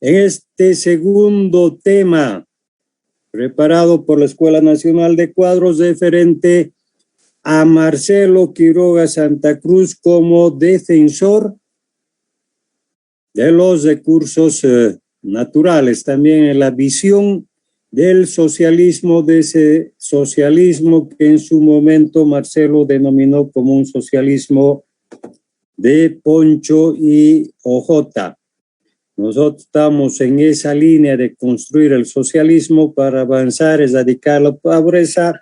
En este segundo tema, preparado por la Escuela Nacional de Cuadros, referente a Marcelo Quiroga Santa Cruz como defensor de los recursos naturales, también en la visión del socialismo, de ese socialismo que en su momento Marcelo denominó como un socialismo de Poncho y Ojota. Nosotros estamos en esa línea de construir el socialismo para avanzar, erradicar la pobreza,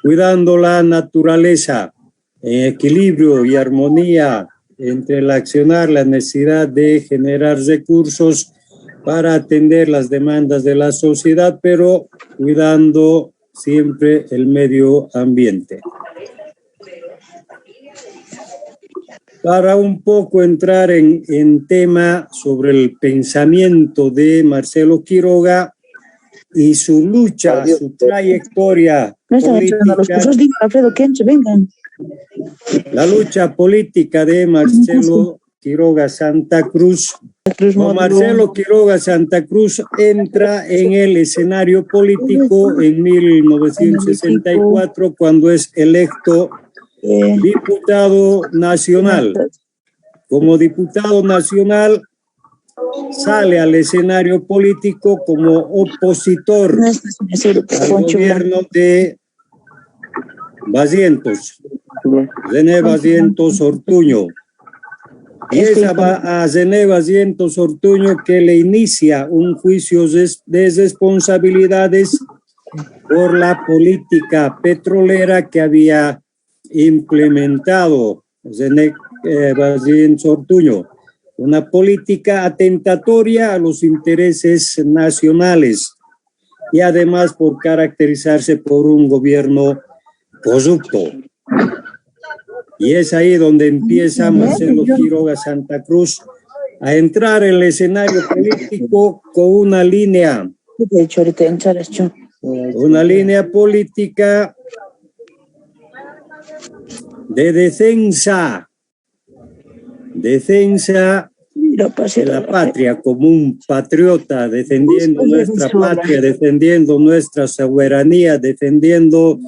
cuidando la naturaleza, en equilibrio y armonía entre el accionar, la necesidad de generar recursos para atender las demandas de la sociedad, pero cuidando siempre el medio ambiente. Para un poco entrar en tema sobre el pensamiento de Marcelo Quiroga y su lucha, su trayectoria política, la lucha política de Marcelo Quiroga Santa Cruz. Marcelo Quiroga Santa Cruz entra en el escenario político en 1964 cuando es electo diputado nacional. Como diputado nacional sale al escenario político como opositor al gobierno de Barrientos, René Barrientos Ortuño. Y es a René Barrientos Ortuño que le inicia un juicio de responsabilidades por la política petrolera que había implementado René Barrientos Ortuño, una política atentatoria a los intereses nacionales y además por caracterizarse por un gobierno corrupto. Y es ahí donde empieza Marcelo Quiroga Santa Cruz a entrar en el escenario político con una línea política de defensa de la patria, como un patriota, defendiendo nuestra patria, defendiendo nuestra soberanía, defendiendo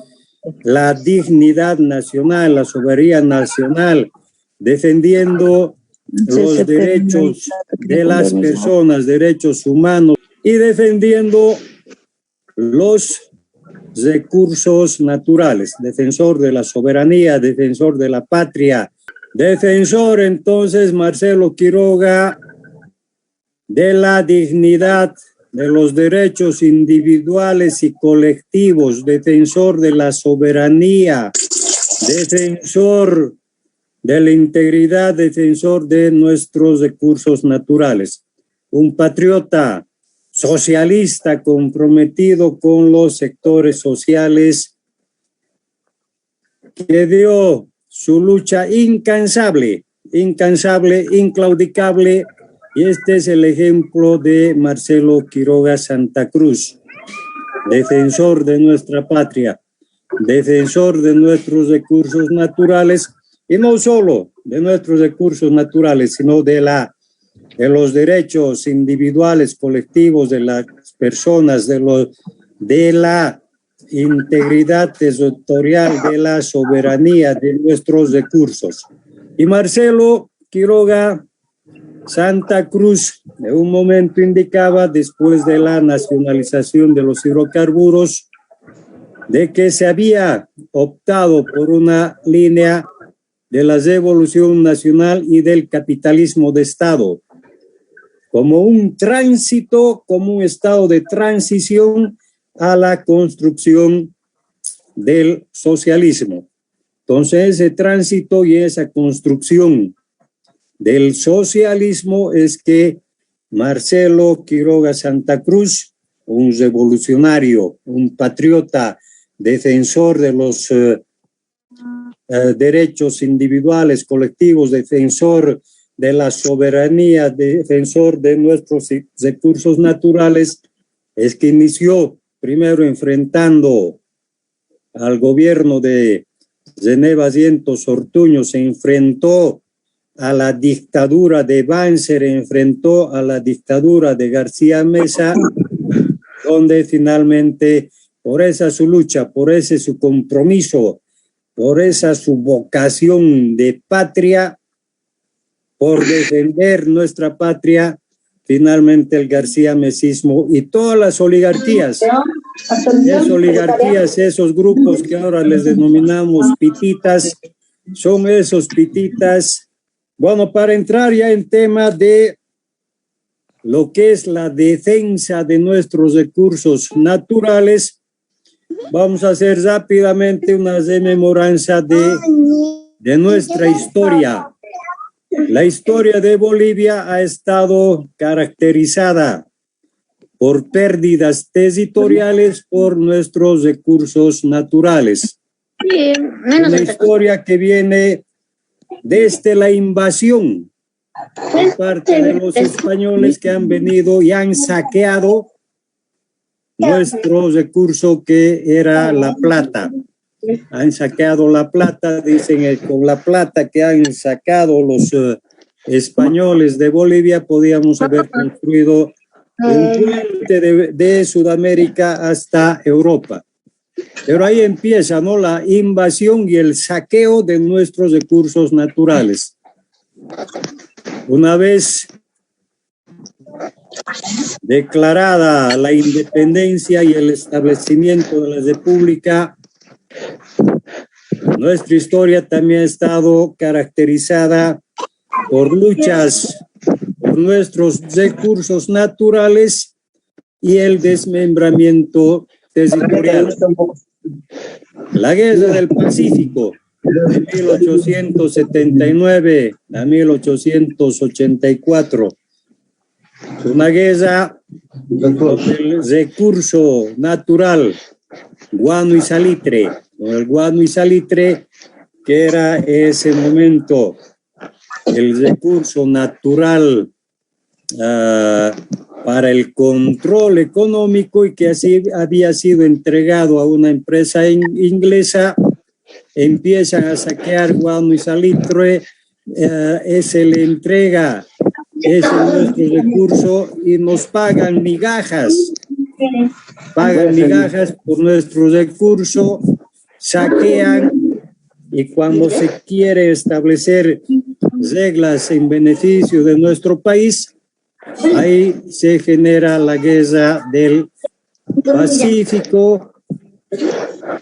la dignidad nacional, la soberanía nacional, defendiendo los derechos de las personas, derechos humanos, y defendiendo los recursos naturales, defensor de la soberanía, defensor de la patria, defensor entonces Marcelo Quiroga de la dignidad, de los derechos individuales y colectivos, defensor de la soberanía, defensor de la integridad, defensor de nuestros recursos naturales. Un patriota socialista comprometido con los sectores sociales que dio su lucha incansable, inclaudicable. Y este es el ejemplo de Marcelo Quiroga Santa Cruz, defensor de nuestra patria, defensor de nuestros recursos naturales, y no solo de nuestros recursos naturales, sino de los derechos individuales, colectivos de las personas, de la integridad territorial, de la soberanía de nuestros recursos. Y Marcelo Quiroga Santa Cruz, en un momento indicaba, después de la nacionalización de los hidrocarburos, de que se había optado por una línea de la revolución nacional y del capitalismo de Estado, como un tránsito, como un estado de transición a la construcción del socialismo. Entonces, ese tránsito y esa construcción del socialismo es que Marcelo Quiroga Santa Cruz, un revolucionario, un patriota, defensor de los derechos individuales, colectivos, defensor de la soberanía, defensor de nuestros recursos naturales, es que inició primero enfrentando al gobierno de René Barrientos Ortuño, se enfrentó a la dictadura de Banzer, enfrentó a la dictadura de García Meza, donde finalmente, por esa su lucha, por ese su compromiso, por esa su vocación de patria, por defender nuestra patria, finalmente el García Mecismo y todas las oligarquías, esos grupos que ahora les denominamos pititas, son esos pititas. Bueno, para entrar ya en tema de lo que es la defensa de nuestros recursos naturales, vamos a hacer rápidamente una rememoranza de nuestra historia. La historia de Bolivia ha estado caracterizada por pérdidas territoriales por nuestros recursos naturales. Una historia que viene desde la invasión por parte de los españoles que han venido y han saqueado nuestro recurso que era la plata. Han saqueado la plata, dicen que con la plata que han sacado los españoles de Bolivia podíamos haber construido un puente de Sudamérica hasta Europa. Pero ahí empieza, ¿no?, la invasión y el saqueo de nuestros recursos naturales. Una vez declarada la independencia y el establecimiento de la República, nuestra historia también ha estado caracterizada por luchas por nuestros recursos naturales y el desmembramiento territorial. La Guerra del Pacífico de 1879 a 1884, una guerra del recurso natural guano y salitre, el guano y salitre, que era ese momento el recurso natural para el control económico y que así había sido entregado a una empresa inglesa. Empiezan a saquear guano y salitre, se le entrega ese nuestro recurso y nos pagan migajas por nuestro recurso, saquean, y cuando se quiere establecer reglas en beneficio de nuestro país, ahí se genera la Guerra del Pacífico,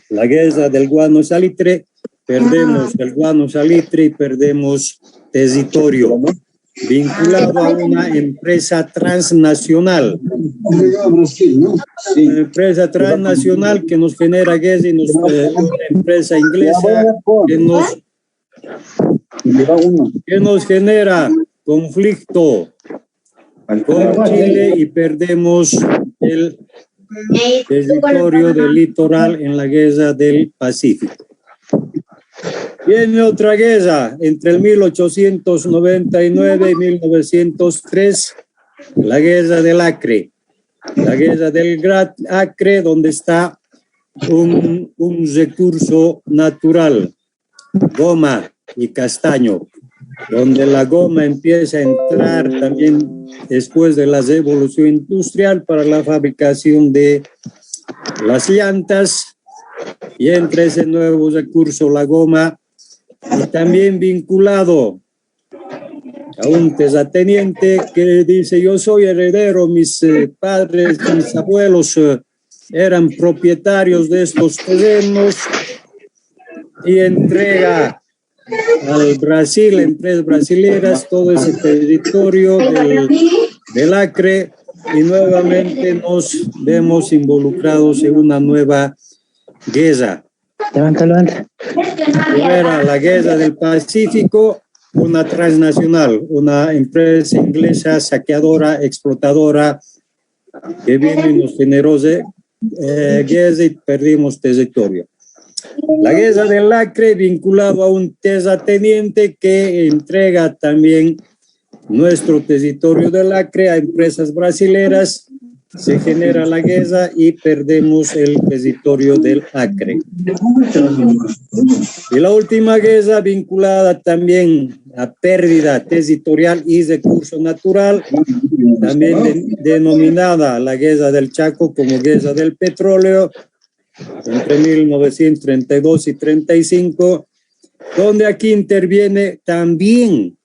la Guerra del guano salitre. Perdemos el guano salitre y perdemos territorio vinculado a una empresa transnacional. Una empresa transnacional que nos genera guerra y una empresa inglesa que nos genera conflicto con Chile y perdemos el territorio del litoral en la Guerra del Pacífico. Viene otra guerra entre el 1899 y 1903, la Guerra del Acre. La Guerra del Acre, donde está un recurso natural, goma y castaño, donde la goma empieza a entrar también después de la revolución industrial para la fabricación de las llantas, y entre ese nuevo recurso la goma, y también vinculado a un terrateniente que dice: yo soy heredero, mis padres, mis abuelos eran propietarios de estos terrenos, y entrega al Brasil, empresas brasileras, todo ese territorio del Acre, y nuevamente nos vemos involucrados en una nueva guerra. Levanta. Primera, la Guerra del Pacífico, una transnacional, una empresa inglesa saqueadora, explotadora, que vino y nos generó guerra y perdimos territorio. La Guerra del Acre, vinculado a un terrateniente que entrega también nuestro territorio del Acre a empresas brasileras, se genera la guerra y perdemos el territorio del Acre. Y la última guerra vinculada también a pérdida territorial y recurso natural, también denominada la guerra del Chaco como guerra del petróleo, entre 1932 y 35, donde aquí interviene también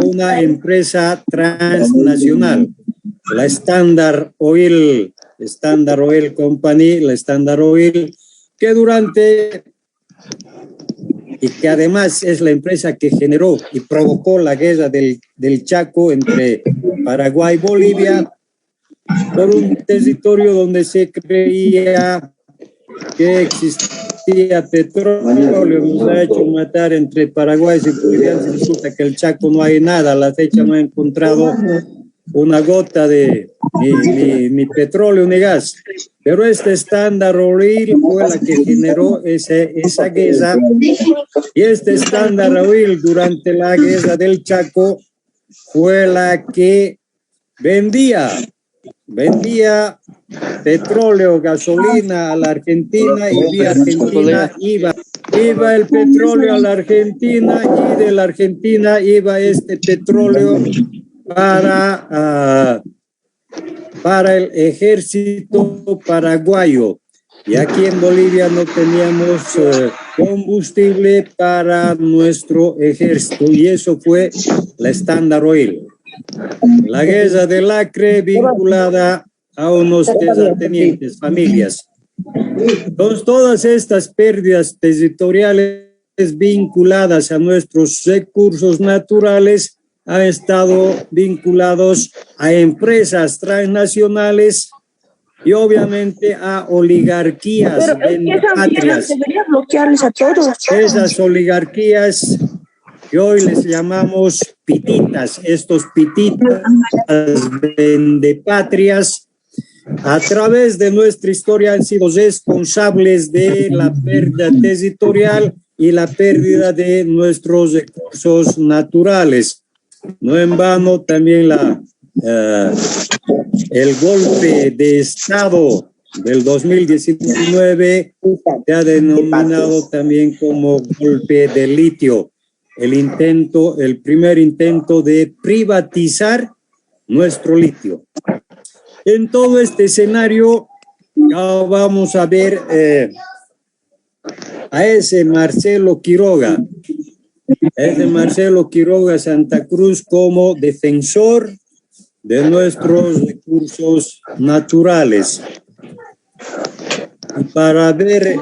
una empresa transnacional, la Standard Oil Company, la Standard Oil, que y que además es la empresa que generó y provocó la guerra del Chaco entre Paraguay y Bolivia, por un territorio donde se creía que existía petróleo, nos ha hecho matar entre Paraguay y Bolivia. Resulta que el Chaco no hay nada, a la fecha no ha encontrado una gota de ni petróleo ni gas. Pero este Standard Oil fue la que generó esa guerra, y este Standard Oil durante la guerra del Chaco fue la que vendía petróleo, gasolina a la Argentina, y vía Argentina iba el petróleo a la Argentina, y de la Argentina iba este petróleo para el ejército paraguayo. Y aquí en Bolivia no teníamos combustible para nuestro ejército, y eso fue la Standard Oil. La guerra del Acre vinculada a unos terratenientes, familias. Entonces, todas estas pérdidas territoriales vinculadas a nuestros recursos naturales han estado vinculados a empresas transnacionales y obviamente a oligarquías patrias. Esas oligarquías que hoy les llamamos pititas, estos pititas vendepatrias, a través de nuestra historia han sido responsables de la pérdida territorial y la pérdida de nuestros recursos naturales. No en vano también el golpe de Estado del 2019 se ha denominado también como golpe de litio. El primer intento de privatizar nuestro litio. En todo este escenario, ya vamos a ver a ese Marcelo Quiroga Santa Cruz como defensor de nuestros recursos naturales. Y para ver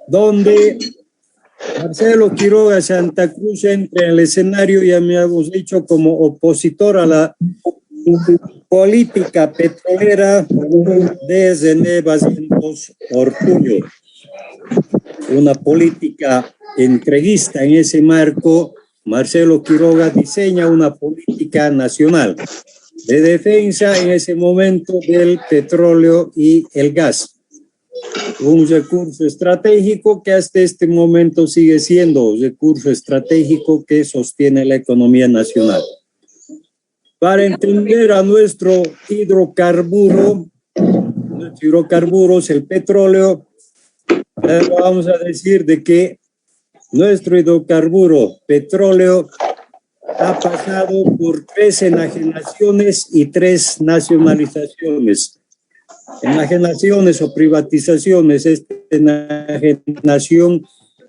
dónde Marcelo Quiroga Santa Cruz entra en el escenario, ya me habéis dicho, como opositor a la política petrolera de René Barrientos Ortuño, una política entreguista. En ese marco, Marcelo Quiroga diseña una política nacional de defensa en ese momento del petróleo y el gas, un recurso estratégico que hasta este momento sigue siendo un recurso estratégico que sostiene la economía nacional. Para entender a nuestros hidrocarburos, el petróleo, vamos a decir de que nuestro hidrocarburo petróleo ha pasado por 3 enajenaciones y 3 nacionalizaciones. Enajenaciones o privatizaciones. Esta enajenación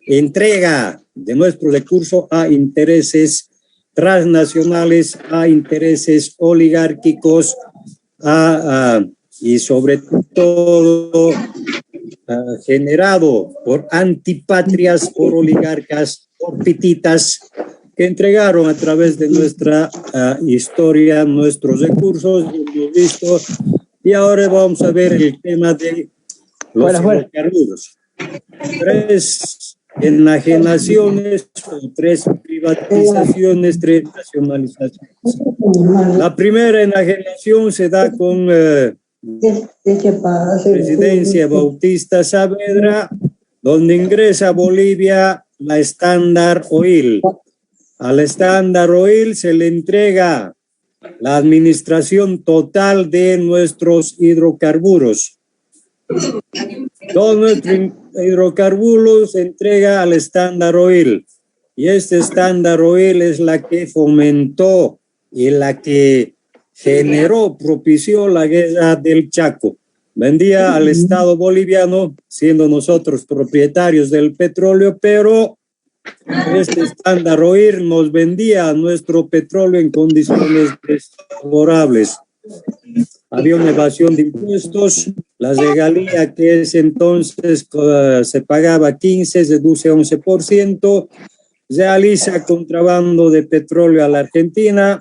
entrega de nuestro recurso a intereses transnacionales, a intereses oligárquicos, y sobre todo generado por antipatrias, por oligarcas, por pititas, que entregaron a través de nuestra historia nuestros recursos, hemos visto, y ahora vamos a ver el tema de los hidrocarburos. 3 enajenaciones, 3 privatizaciones, 3 nacionalizaciones. La primera enajenación se da con presidencia Bautista Saavedra, donde ingresa a Bolivia la Standard Oil. A la Standard Oil se le entrega la administración total de nuestros hidrocarburos. Todos nuestros hidrocarburos se entrega al Standard Oil. Y este Standard Oil es la que fomentó y la que generó, propició la guerra del Chaco. Vendía al Estado boliviano, siendo nosotros propietarios del petróleo, pero este Standard Oil nos vendía nuestro petróleo en condiciones desfavorables. Había una evasión de impuestos, la regalía que es entonces se pagaba 15, deduce 11%, realiza contrabando de petróleo a la Argentina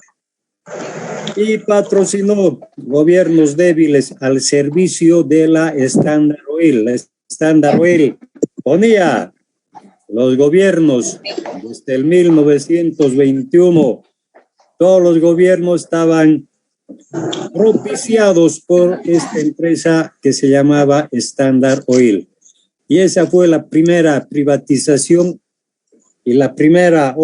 y patrocinó gobiernos débiles al servicio de la Standard Oil. La Standard Oil ponía los gobiernos desde el 1921, todos los gobiernos estaban propiciados por esta empresa que se llamaba Standard Oil. Y esa fue la primera privatización y la primera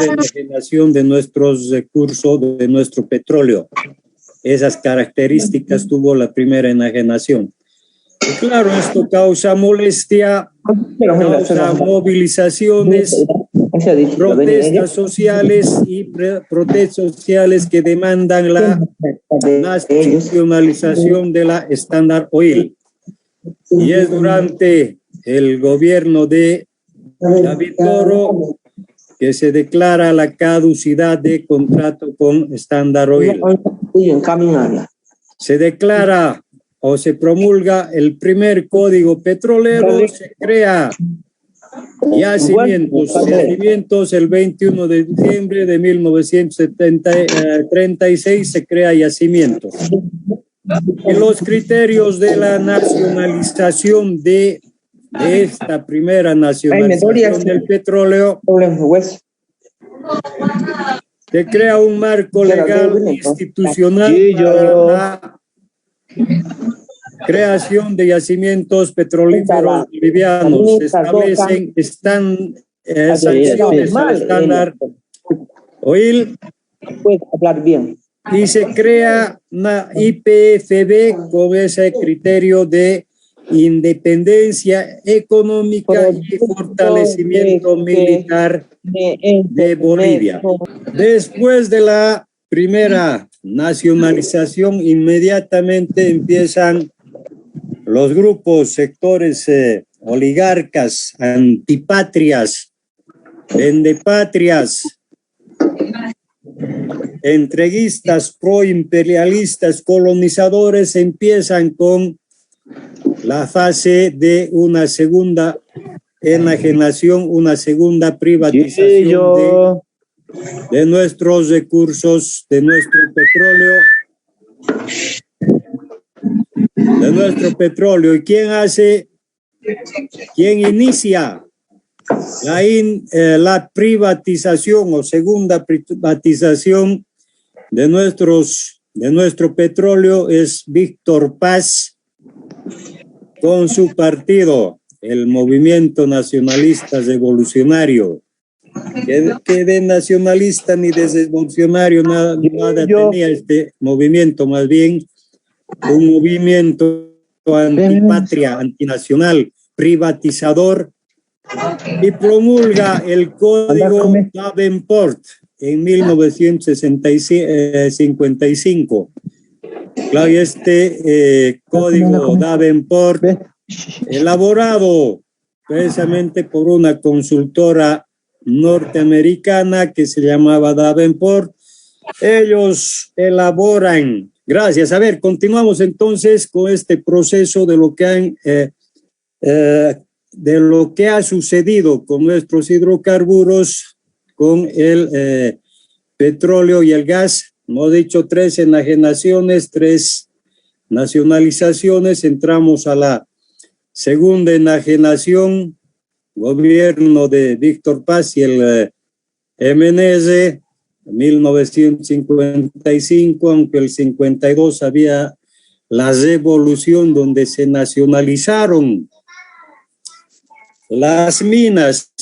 enajenación de nuestros recursos, de nuestro petróleo. Esas características tuvo la primera enajenación. Y claro, esto causa molestia, causa movilizaciones, protestas sociales y protestas sociales que demandan la nacionalización de la Standard Oil. Y es durante el gobierno de David Toro que se declara la caducidad de contrato con Standard Oil. Se declara o se promulga el primer código petrolero, se crea yacimientos el 21 de diciembre de 1936 se crea yacimientos. Y los criterios de la nacionalización de esta primera nacionalización del petróleo, se crea un marco legal institucional para la creación de yacimientos petrolíferos bolivianos. Se establecen sanciones al Standard Oil y se crea una IPFB con ese criterio de independencia económica y fortalecimiento militar de Bolivia. Después de la primera nacionalización, inmediatamente empiezan los grupos, sectores oligarcas, antipatrias, vendepatrias, entreguistas, proimperialistas, colonizadores, empiezan con la fase de una segunda enajenación, una segunda privatización de nuestros recursos, de nuestro petróleo. ¿Y quién inicia la privatización o segunda privatización de nuestro petróleo? Es Víctor Paz con su partido, el Movimiento Nacionalista Revolucionario, que de nacionalista ni de revolucionario nada tenía este movimiento, más bien un movimiento antipatria, antinacional, privatizador, y promulga el Código Davenport en 1955. Claro, y este Código Davenport, elaborado precisamente por una consultora norteamericana que se llamaba Davenport, ellos elaboran. Gracias. A ver, continuamos entonces con este proceso de lo que ha sucedido con nuestros hidrocarburos, con el petróleo y el gas. Hemos dicho 3 enajenaciones, 3 nacionalizaciones. Entramos a la segunda enajenación, gobierno de Víctor Paz y el MNS, 1955, aunque el 52 había la revolución donde se nacionalizaron las minas.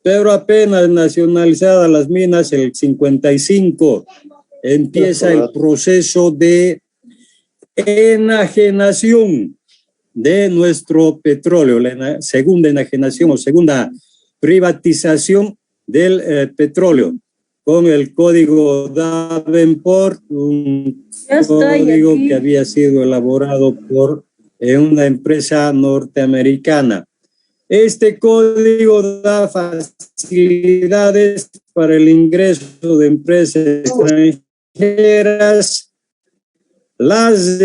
pero apenas nacionalizadas las minas, el 55, empieza el proceso de enajenación de nuestro petróleo, la segunda enajenación o segunda privatización del petróleo, con el código Davenport, un código que había sido elaborado por una empresa norteamericana. Este código da facilidades para el ingreso de empresas extranjeras. Las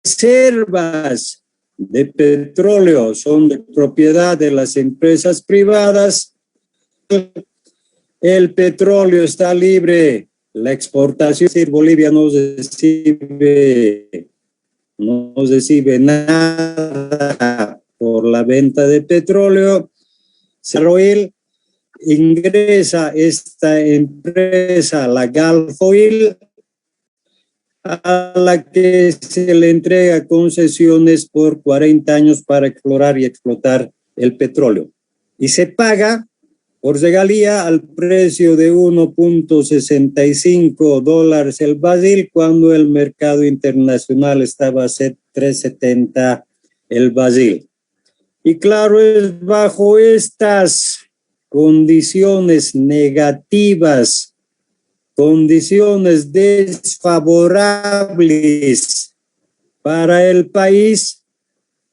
reservas de petróleo son de propiedad de las empresas privadas. El petróleo está libre, la exportación, si Bolivia no recibe nada por la venta de petróleo. Oil ingresa esta empresa, la Gulf Oil, a la que se le entrega concesiones por 40 años para explorar y explotar el petróleo. Y se paga por regalía al precio de $1.65 el barril, cuando el mercado internacional estaba a $3.70 el barril. Y claro, es bajo estas condiciones negativas, condiciones desfavorables para el país,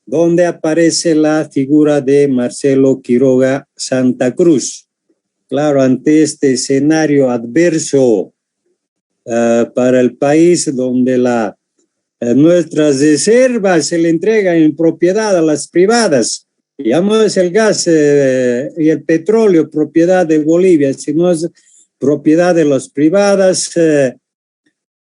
donde aparece la figura de Marcelo Quiroga Santa Cruz. Claro, ante este escenario adverso para el país, donde nuestras reservas se le entregan en propiedad a las privadas, ya no es el gas y el petróleo propiedad de Bolivia, sino es propiedad de las privadas.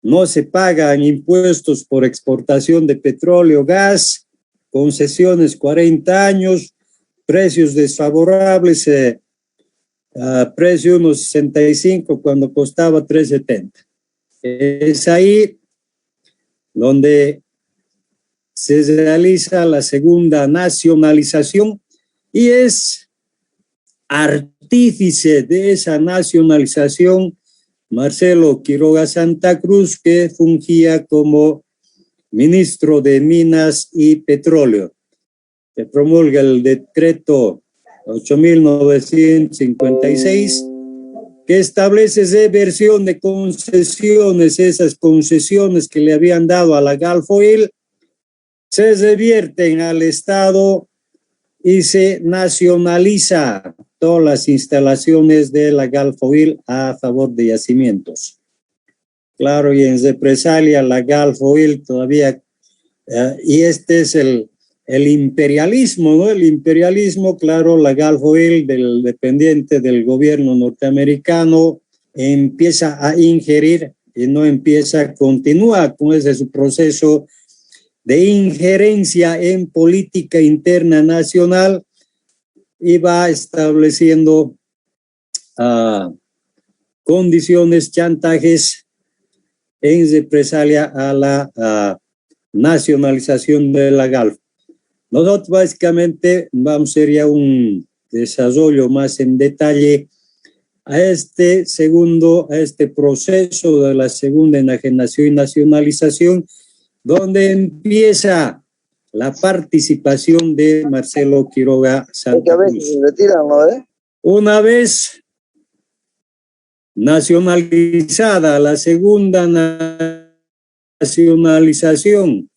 No se pagan impuestos por exportación de petróleo, gas, concesiones 40 años, precios desfavorables, precio unos 65 cuando costaba 3.70. Es ahí donde se realiza la segunda nacionalización y es artífice de esa nacionalización Marcelo Quiroga Santa Cruz, que fungía como ministro de Minas y Petróleo. Se promulga el decreto 8.956, que establece reversión de concesiones. Esas concesiones que le habían dado a la Gulf Oil se revierten al Estado y se nacionaliza todas las instalaciones de la Gulf Oil a favor de yacimientos. Claro, y en represalia la Gulf Oil todavía, y este es el imperialismo, ¿no? El imperialismo, claro, la Gulf Oil, dependiente del gobierno norteamericano, empieza a ingerir y no empieza, continúa con ese su proceso de injerencia en política interna nacional y va estableciendo condiciones, chantajes en represalia a la nacionalización de la Gulf. Nosotros básicamente vamos a ir a un desarrollo más en detalle a este proceso de la segunda enajenación y nacionalización, donde empieza la participación de Marcelo Quiroga Santa Cruz. Una vez nacionalizada la segunda nacionalización,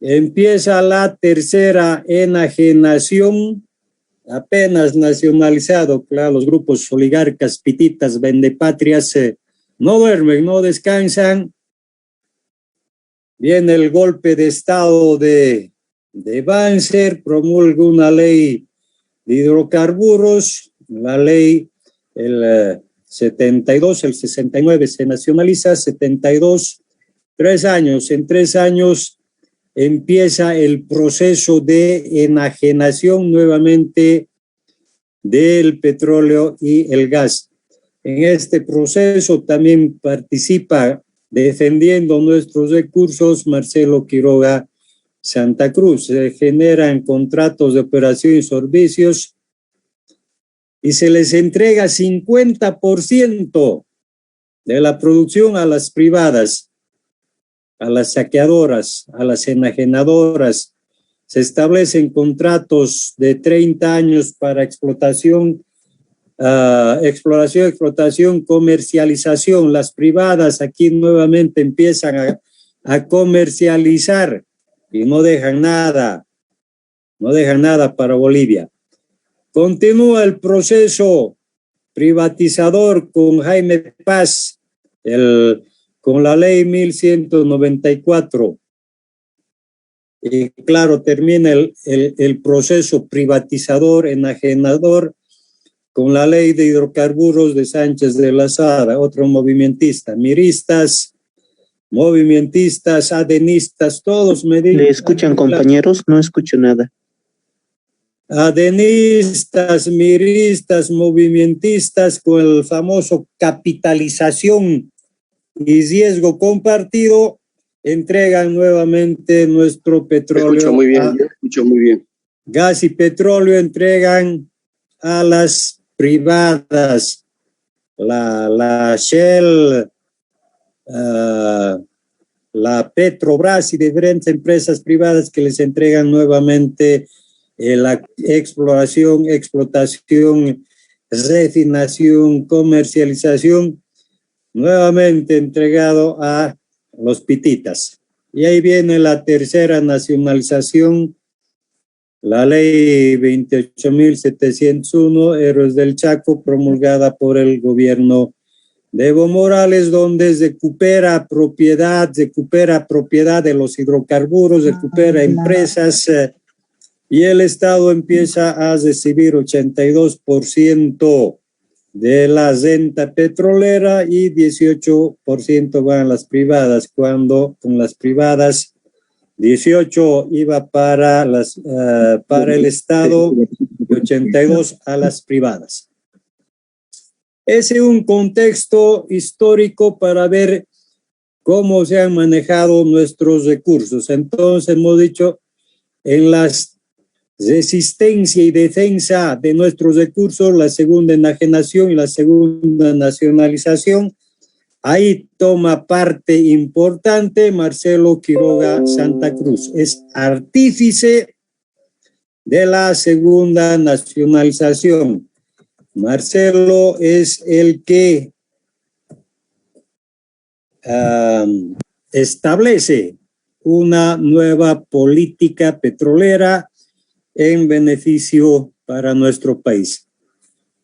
empieza la tercera enajenación, apenas nacionalizado. Claro, los grupos oligarcas, pititas, vendepatrias, no duermen, no descansan. Viene el golpe de estado de Banzer, promulga una ley de hidrocarburos, la ley el 72, el 69 se nacionaliza, 72, 3 años. En 3 años empieza el proceso de enajenación nuevamente del petróleo y el gas. En este proceso también participa, defendiendo nuestros recursos, Marcelo Quiroga Santa Cruz. Se generan contratos de operación y servicios y se les entrega 50% de la producción a las privadas, a las saqueadoras, a las enajenadoras. Se establecen contratos de 30 años para explotación, explotación, comercialización. Las privadas aquí nuevamente empiezan a comercializar y no dejan nada para Bolivia. Continúa el proceso privatizador con Jaime Paz, con la ley 1194. Y claro, termina el proceso privatizador, enajenador, con la ley de hidrocarburos de Sánchez de la Sara, otro movimentista, miristas, movimentistas, adenistas, todos me dicen. ¿Le escuchan, compañeros? No escucho nada. Adenistas, miristas, movimentistas, con el famoso capitalización y riesgo compartido, entregan nuevamente nuestro petróleo. Escucho muy bien, escucho muy bien. Gas y petróleo entregan a las privadas, la Shell, la Petrobras y diferentes empresas privadas que les entregan nuevamente la exploración, explotación, refinación, comercialización, nuevamente entregado a los pititas. Y ahí viene la tercera nacionalización, la ley 28.701, Héroes del Chaco, promulgada por el gobierno de Evo Morales, donde recupera propiedad de los hidrocarburos, recupera empresas, y el Estado empieza a recibir 82% de la renta petrolera y 18% van a las privadas, cuando con las privadas 18 iba para el Estado y 82 a las privadas. Ese es un contexto histórico para ver cómo se han manejado nuestros recursos. Entonces hemos dicho, en las resistencia y defensa de nuestros recursos, la segunda enajenación y la segunda nacionalización, ahí toma parte importante Marcelo Quiroga Santa Cruz. Es artífice de la segunda nacionalización. Marcelo es el que establece una nueva política petrolera en beneficio para nuestro país.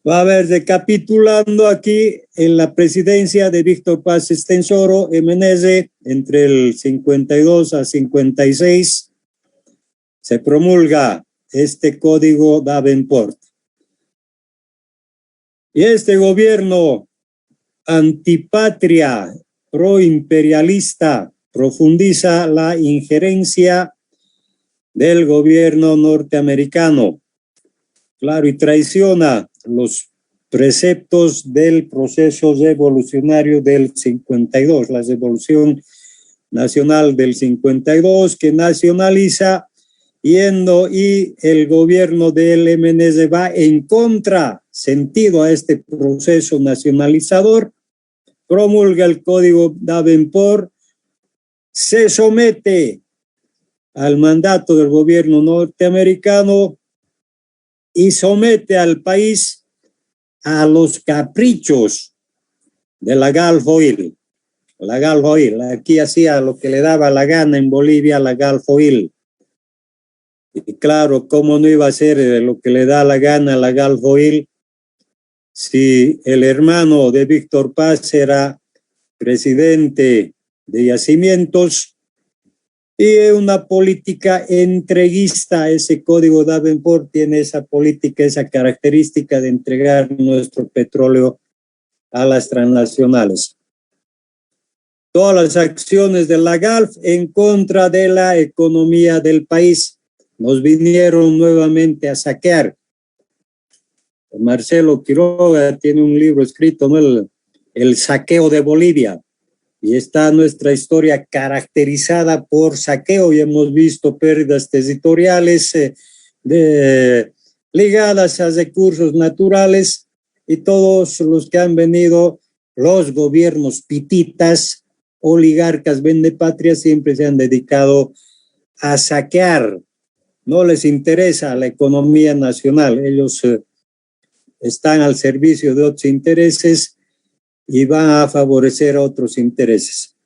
Va a haber, recapitulando aquí, en la presidencia de Víctor Paz Estenssoro, MNS, entre el 52 a 56, se promulga este código Davenport. Y este gobierno antipatria, proimperialista, profundiza la injerencia del gobierno norteamericano, claro, y traiciona los preceptos del proceso revolucionario del 52, la Revolución Nacional del 52, que nacionaliza y el gobierno del MNS va en contra sentido a este proceso nacionalizador, promulga el código Davenport, se somete al mandato del gobierno norteamericano y somete al país a los caprichos de la Gulf Oil. La Gulf Oil, aquí hacía lo que le daba la gana en Bolivia, la Gulf Oil. Y claro, ¿cómo no iba a ser lo que le da la gana a la Gulf Oil si el hermano de Víctor Paz era presidente de Yacimientos? Y una política entreguista, ese código Davenport tiene esa política, esa característica de entregar nuestro petróleo a las transnacionales. Todas las acciones de la Gulf en contra de la economía del país nos vinieron nuevamente a saquear. Marcelo Quiroga tiene un libro escrito, ¿no? El saqueo de Bolivia. Y está nuestra historia caracterizada por saqueo y hemos visto pérdidas territoriales ligadas a recursos naturales, y todos los que han venido, los gobiernos pititas, oligarcas, vendepatrias, siempre se han dedicado a saquear. No les interesa la economía nacional, ellos están al servicio de otros intereses y van a favorecer a otros intereses.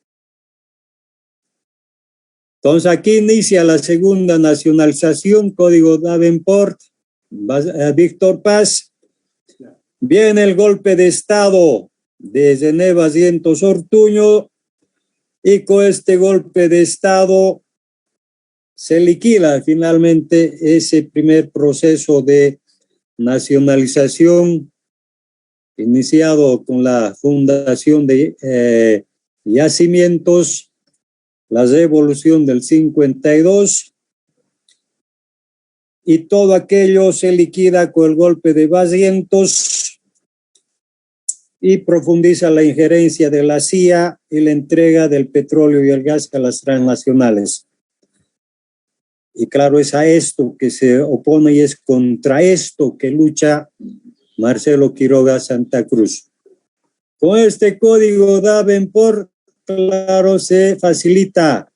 Entonces aquí inicia la segunda nacionalización, Código Davenport, Víctor Paz. Viene el golpe de Estado de René Barrientos Ortuño, y con este golpe de Estado se liquida finalmente ese primer proceso de nacionalización iniciado con la fundación de yacimientos, la revolución del 52, y todo aquello se liquida con el golpe de Barrientos y profundiza la injerencia de la CIA y la entrega del petróleo y el gas a las transnacionales. Y claro, es a esto que se opone y es contra esto que lucha Marcelo Quiroga Santa Cruz. Con este código Davenport, claro, se facilita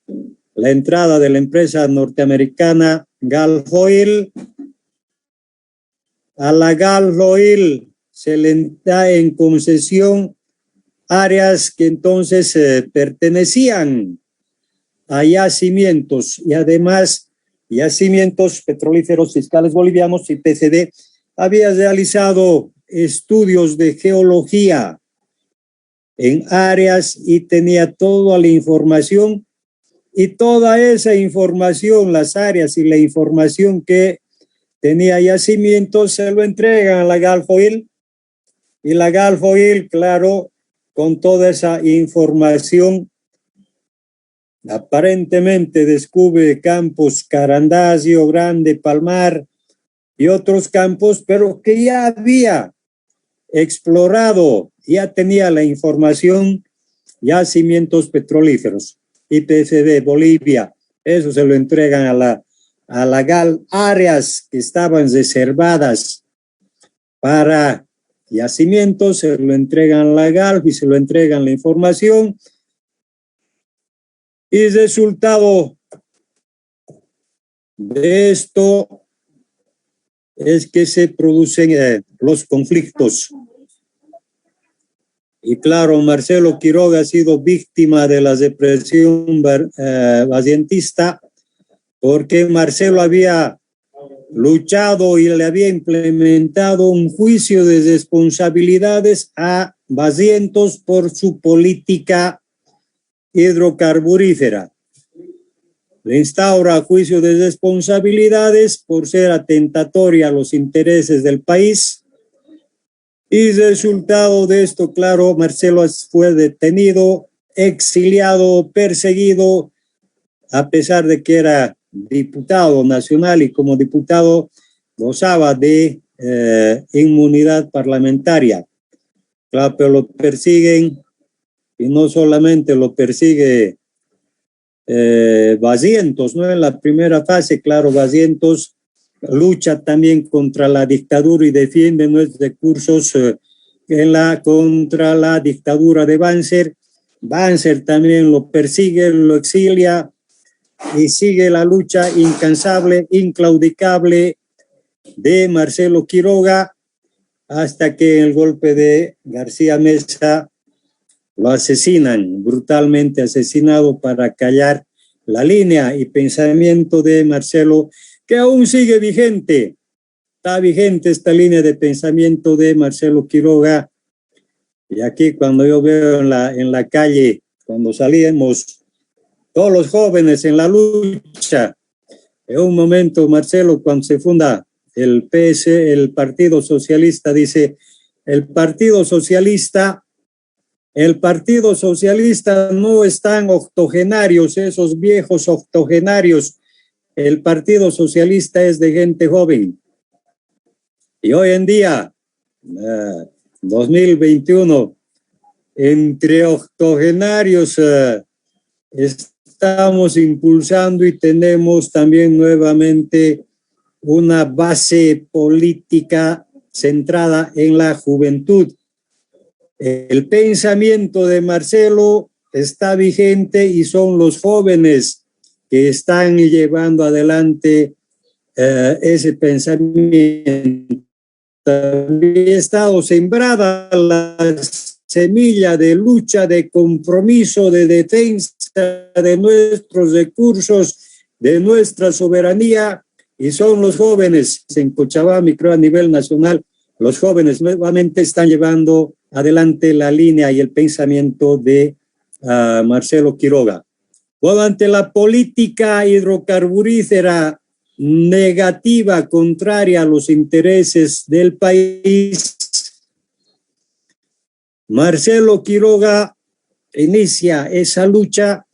la entrada de la empresa norteamericana Gulf Oil. A la Gulf Oil se le da en concesión áreas que entonces pertenecían a yacimientos, y además yacimientos petrolíferos fiscales bolivianos, y PCD había realizado estudios de geología en áreas y tenía toda la información, y toda esa información, las áreas y la información que tenía yacimientos, se lo entregan a la Gulf Oil, y la Gulf Oil, claro, con toda esa información, aparentemente descubre campos Carandazio, Grande, Palmar y otros campos, pero que ya había explorado, ya tenía la información, yacimientos petrolíferos. IPFB, Bolivia, eso se lo entregan a la GAL, áreas que estaban reservadas para yacimientos, se lo entregan a la GAL y se lo entregan la información, y resultado de esto es que se producen los conflictos. Y claro, Marcelo Quiroga ha sido víctima de la represión barrientista, porque Marcelo había luchado y le había implementado un juicio de responsabilidades a Barrientos por su política hidrocarburífera. Le instaura juicio de responsabilidades por ser atentatoria a los intereses del país, y resultado de esto, claro, Marcelo fue detenido, exiliado, perseguido, a pesar de que era diputado nacional y como diputado gozaba de inmunidad parlamentaria. Claro, pero lo persiguen, y no solamente lo persigue Barrientos, ¿no? En la primera fase, claro, Barrientos lucha también contra la dictadura y defiende nuestros recursos contra la dictadura de Banzer. Banzer también lo persigue, lo exilia, y sigue la lucha incansable, inclaudicable de Marcelo Quiroga, hasta que en el golpe de García Mesa lo asesinan, brutalmente asesinado, para callar la línea y pensamiento de Marcelo, que aún sigue vigente. Está vigente esta línea de pensamiento de Marcelo Quiroga. Y aquí cuando yo veo en la calle, cuando salíamos todos los jóvenes en la lucha, en un momento Marcelo, cuando se funda el PS, el Partido Socialista, dice, el Partido Socialista no están octogenarios, esos viejos octogenarios. El Partido Socialista es de gente joven. Y hoy en día, 2021, entre octogenarios estamos impulsando y tenemos también nuevamente una base política centrada en la juventud. El pensamiento de Marcelo está vigente y son los jóvenes que están llevando adelante ese pensamiento. También ha estado sembrada la semilla de lucha, de compromiso, de defensa de nuestros recursos, de nuestra soberanía, y son los jóvenes en Cochabamba y creo a nivel nacional, los jóvenes nuevamente están llevando adelante la línea y el pensamiento de Marcelo Quiroga. Bueno, ante la política hidrocarburífera negativa, contraria a los intereses del país, Marcelo Quiroga inicia esa lucha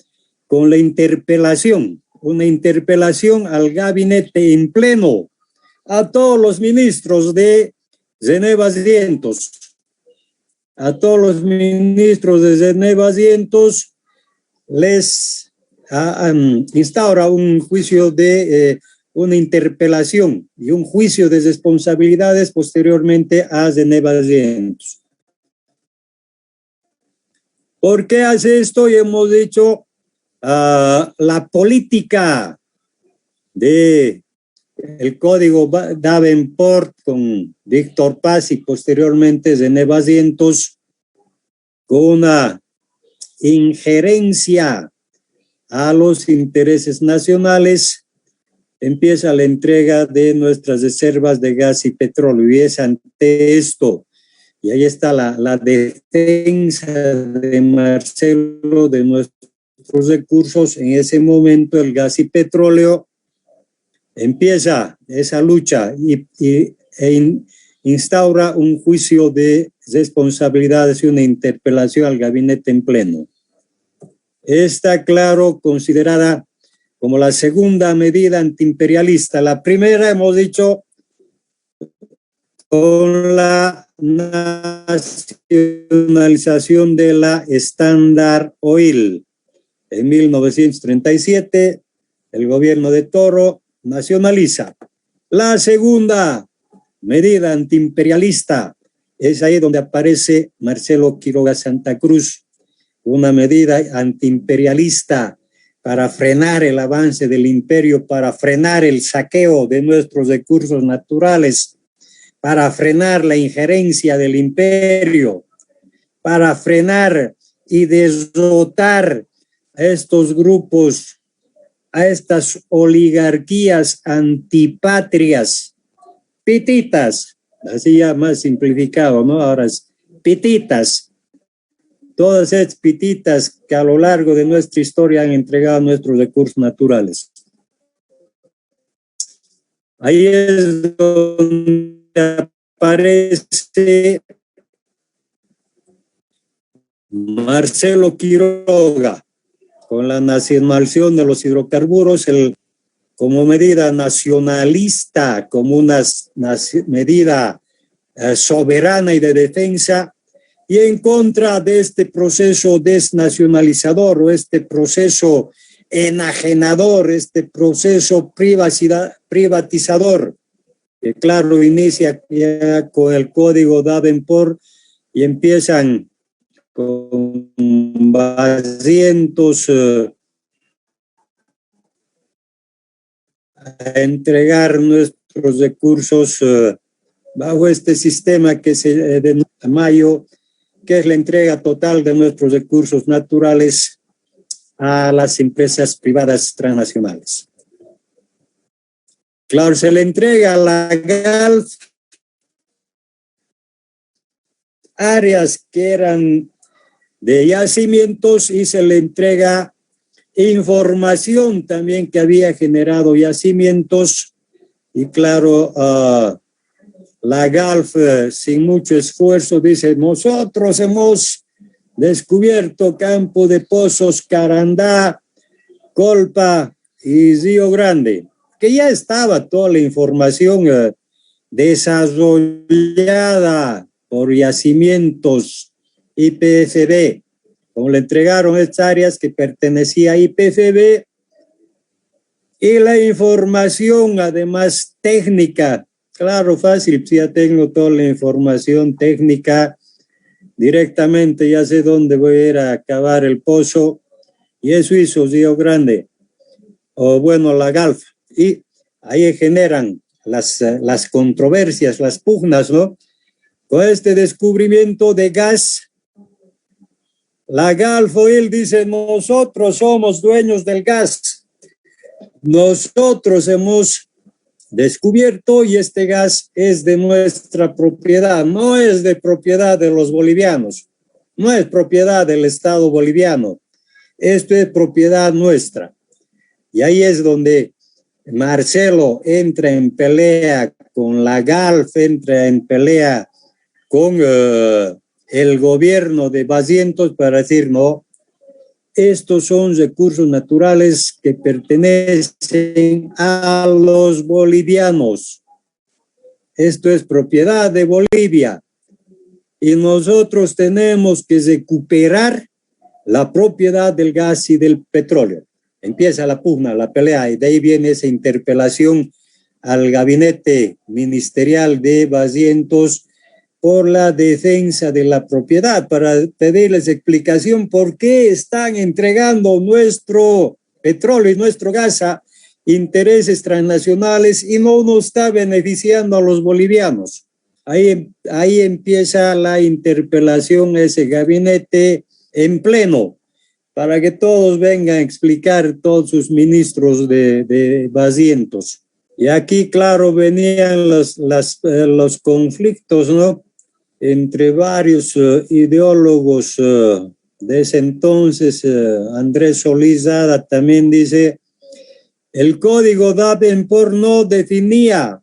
con la interpelación, una interpelación al gabinete en pleno, a todos los ministros de Zeneva Asientos, a todos los ministros de Zeneva Asientos les instaura un juicio de una interpelación y un juicio de responsabilidades posteriormente a Zeneva Asientos. ¿Por qué hace esto? Y hemos dicho la política de el código Davenport con Víctor Paz y posteriormente Zeneva Asientos, con una injerencia a los intereses nacionales, empieza la entrega de nuestras reservas de gas y petróleo, y es ante esto, y ahí está la defensa de Marcelo de nuestros recursos. En ese momento el gas y petróleo empieza esa lucha e instaura un juicio de responsabilidades y una interpelación al gabinete en pleno. Está claro, considerada como la segunda medida antiimperialista. La primera, hemos dicho, con la nacionalización de la Standard Oil. En 1937, el gobierno de Toro nacionaliza. La segunda medida antiimperialista es ahí donde aparece Marcelo Quiroga Santa Cruz, una medida antiimperialista para frenar el avance del imperio, para frenar el saqueo de nuestros recursos naturales, para frenar la injerencia del imperio, para frenar y derrotar a estos grupos, a estas oligarquías antipatrias, pititas, así ya más simplificado, ¿no? Ahora es pititas, todas esas pititas que a lo largo de nuestra historia han entregado nuestros recursos naturales. Ahí es donde aparece Marcelo Quiroga con la nacionalización de los hidrocarburos, como medida nacionalista, como una medida soberana y de defensa, y en contra de este proceso desnacionalizador o este proceso enajenador, este proceso privatizador, que claro inicia ya con el código Davenport y empiezan con asientos a entregar nuestros recursos bajo este sistema que se denomina Mayo, que es la entrega total de nuestros recursos naturales a las empresas privadas transnacionales. Claro, se le entrega a la GALF áreas que eran de yacimientos y se le entrega información también que había generado yacimientos, y claro, la GALF sin mucho esfuerzo dice: nosotros hemos descubierto campo de pozos Carandá, Colpa y Río Grande, que ya estaba toda la información desarrollada por yacimientos YPFB. Como le entregaron estas áreas que pertenecía a YPFB, Y la información, además técnica, claro, fácil, si ya tengo toda la información técnica, directamente ya sé dónde voy a ir a cavar el pozo, y eso hizo Río Grande, o bueno, la Galf, y ahí generan las controversias, las pugnas, ¿no? Con este descubrimiento de gas, la Galf Oil dice, nosotros somos dueños del gas, nosotros hemos descubierto y este gas es de nuestra propiedad, no es de propiedad de los bolivianos, no es propiedad del Estado boliviano, esto es propiedad nuestra. Y ahí es donde Marcelo entra en pelea con la Galf, entra en pelea con el gobierno de Barrientos para decir, no, estos son recursos naturales que pertenecen a los bolivianos. Esto es propiedad de Bolivia y nosotros tenemos que recuperar la propiedad del gas y del petróleo. Empieza la pugna, la pelea, y de ahí viene esa interpelación al gabinete ministerial de Barrientos por la defensa de la propiedad, para pedirles explicación por qué están entregando nuestro petróleo y nuestro gas a intereses transnacionales y no nos está beneficiando a los bolivianos. Ahí empieza la interpelación a ese gabinete en pleno, para que todos vengan a explicar, todos sus ministros de Barrientos. Y aquí, claro, venían los conflictos, ¿no?, entre varios ideólogos de ese entonces. Andrés Solizada también dice, el código Davenport no definía,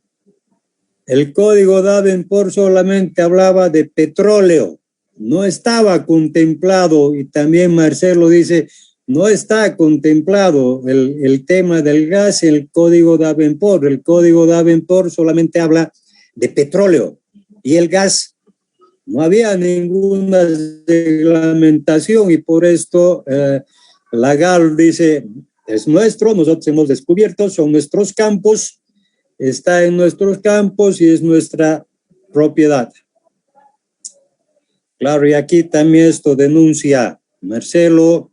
el código Davenport solamente hablaba de petróleo, no estaba contemplado, y también Marcelo dice, no está contemplado el tema del gas en el código Davenport. El código Davenport solamente habla de petróleo y el gas. No había ninguna reglamentación y por esto la GAL dice, es nuestro, nosotros hemos descubierto, son nuestros campos, está en nuestros campos y es nuestra propiedad. Claro, y aquí también esto denuncia Marcelo,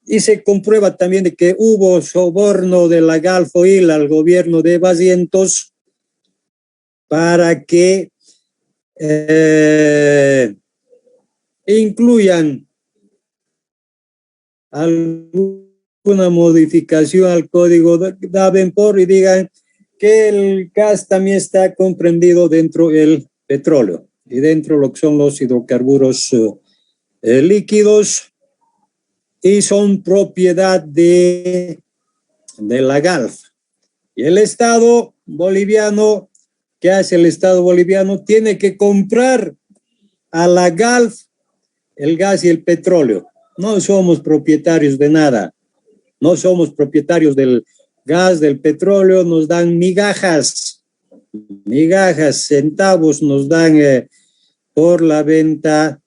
y se comprueba también de que hubo soborno de la Galf Oil al gobierno de Barrientos para que incluyan alguna modificación al código Davenport y digan que el gas también está comprendido dentro del petróleo y dentro de lo que son los hidrocarburos líquidos y son propiedad de la Galf. Y el Estado boliviano, ¿qué hace el Estado boliviano? Tiene que comprar a la Galf el gas y el petróleo. No somos propietarios de nada. No somos propietarios del gas, del petróleo. Nos dan migajas, centavos nos dan por la venta.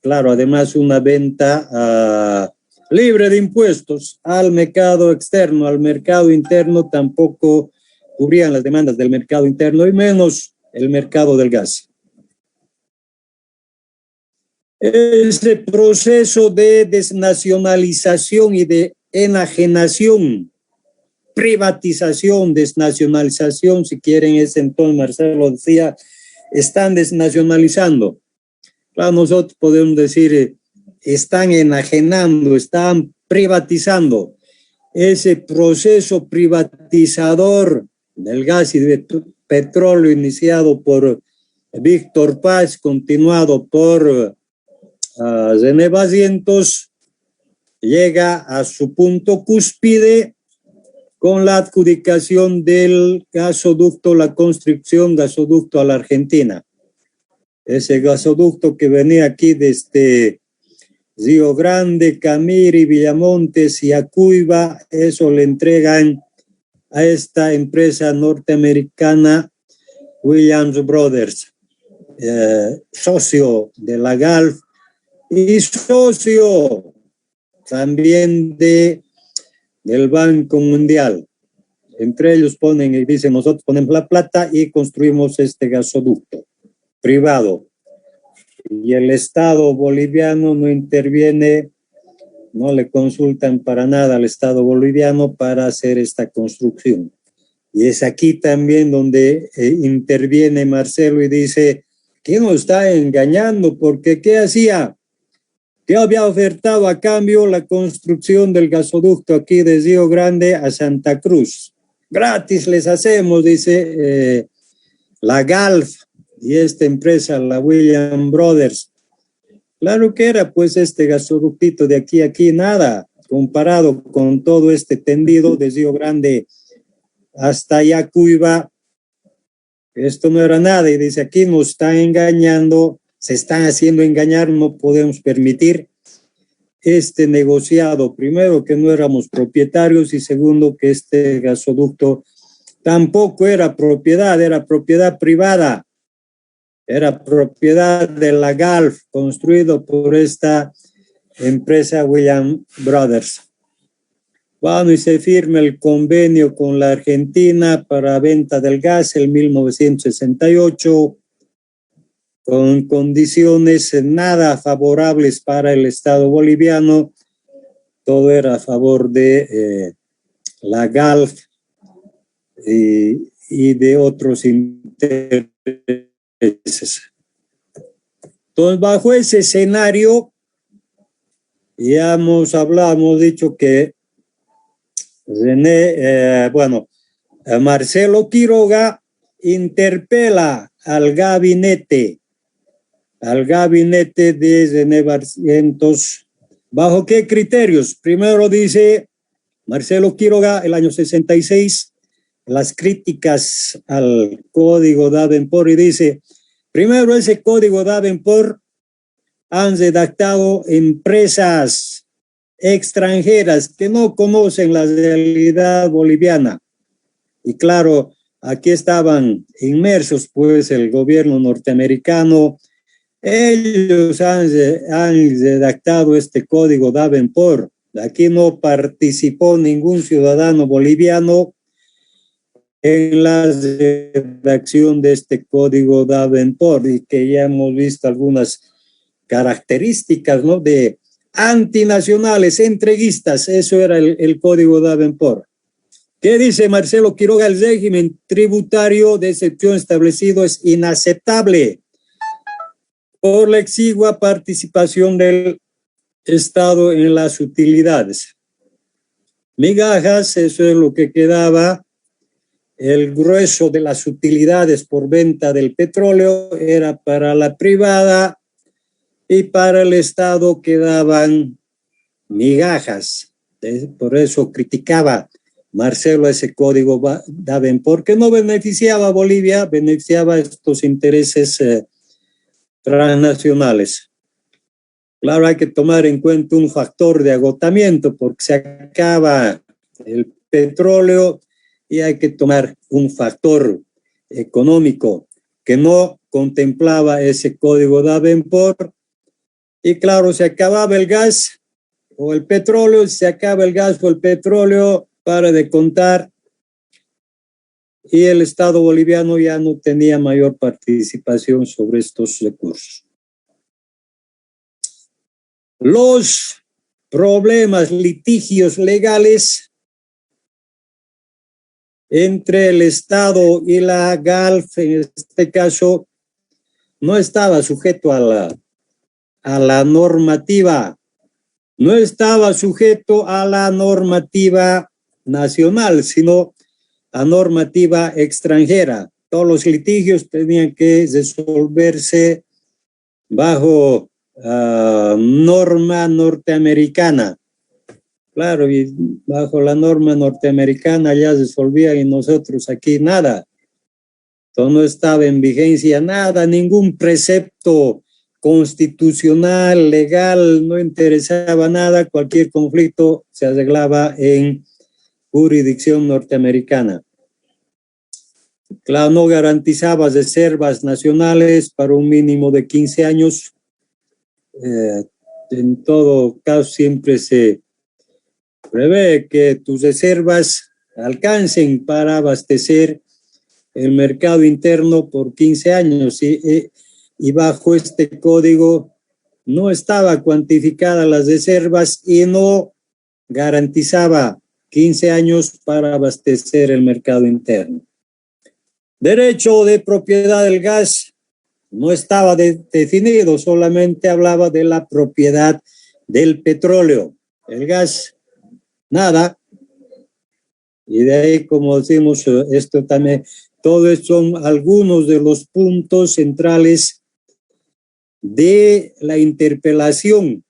Claro, además una venta libre de impuestos al mercado externo, al mercado interno tampoco cubrían las demandas del mercado interno y menos el mercado del gas. Ese proceso de desnacionalización y de enajenación, privatización, desnacionalización, si quieren, ese entonces Marcelo decía, están desnacionalizando. Claro, nosotros podemos decir, están enajenando, están privatizando. Ese proceso privatizador del gas y del petróleo iniciado por Víctor Paz, continuado por René Barrientos, llega a su punto cúspide con la adjudicación del gasoducto, la construcción gasoducto a la Argentina. Ese gasoducto que venía aquí desde Río Grande, Camiri, Villamontes y Acuiba, eso le entregan a esta empresa norteamericana Williams Brothers, socio de la Galf y socio también de del Banco Mundial. Entre ellos ponen y dicen, nosotros ponemos la plata y construimos este gasoducto privado. Y el Estado boliviano no interviene, no le consultan para nada al Estado boliviano para hacer esta construcción. Y es aquí también donde interviene Marcelo y dice, ¿quién nos está engañando? Porque ¿qué hacía? ¿Qué había ofertado a cambio la construcción del gasoducto aquí de Río Grande a Santa Cruz? Gratis les hacemos, dice la Galf y esta empresa, la Williams Brothers. Claro que era pues este gasoductito de aquí a aquí, nada, comparado con todo este tendido de Río Grande hasta Yacuiba, esto no era nada. Y dice, aquí nos están engañando, se están haciendo engañar, no podemos permitir este negociado. Primero, que no éramos propietarios, y segundo, que este gasoducto tampoco era propiedad privada, era propiedad de la Galf, construido por esta empresa Williams Brothers. Bueno, y se firma el convenio con la Argentina para venta del gas en 1968, con condiciones nada favorables para el Estado boliviano. Todo era a favor de la Galf y de otros intereses. Entonces, bajo ese escenario, ya hemos dicho que Marcelo Quiroga interpela al gabinete de René Barrientos. ¿Bajo qué criterios? Primero dice Marcelo Quiroga, el año 66, las críticas al Código Davenport, y dice, primero, ese Código Davenport han redactado empresas extranjeras que no conocen la realidad boliviana. Y claro, aquí estaban inmersos pues el gobierno norteamericano. Ellos han redactado este Código Davenport. Aquí no participó ningún ciudadano boliviano en la redacción de este Código Davenport, y que ya hemos visto algunas características, ¿no?, de antinacionales, entreguistas. Eso era el Código Davenport. ¿Qué dice Marcelo Quiroga? El régimen tributario de excepción establecido es inaceptable por la exigua participación del Estado en las utilidades. Migajas, eso es lo que quedaba. El grueso de las utilidades por venta del petróleo era para la privada, y para el Estado quedaban migajas. Por eso criticaba Marcelo ese Código Davenport, que no beneficiaba a Bolivia, beneficiaba estos intereses transnacionales. Claro, hay que tomar en cuenta un factor de agotamiento, porque se acaba el petróleo, y hay que tomar un factor económico que no contemplaba ese Código Davenport. Y claro, se acababa el gas o el petróleo, se acaba el gas o el petróleo, para de contar, y el Estado boliviano ya no tenía mayor participación sobre estos recursos. Los problemas, litigios legales entre el Estado y la Galf, en este caso, no estaba sujeto a la normativa, no estaba sujeto a la normativa nacional, sino a normativa extranjera. Todos los litigios tenían que resolverse bajo norma norteamericana. Claro, y bajo la norma norteamericana ya resolvía, y nosotros aquí nada. Entonces no estaba en vigencia nada, ningún precepto constitucional, legal, no interesaba nada. Cualquier conflicto se arreglaba en jurisdicción norteamericana. Claro, no garantizaba reservas nacionales para un mínimo de 15 años. En todo caso, siempre se prevé que tus reservas alcancen para abastecer el mercado interno por 15 años y bajo este código no estaba cuantificada las reservas y no garantizaba 15 años para abastecer el mercado interno. Derecho de propiedad del gas no estaba definido, solamente hablaba de la propiedad del petróleo. El gas, nada. Y de ahí, como decimos, esto también, todo esto son algunos de los puntos centrales de la interpelación.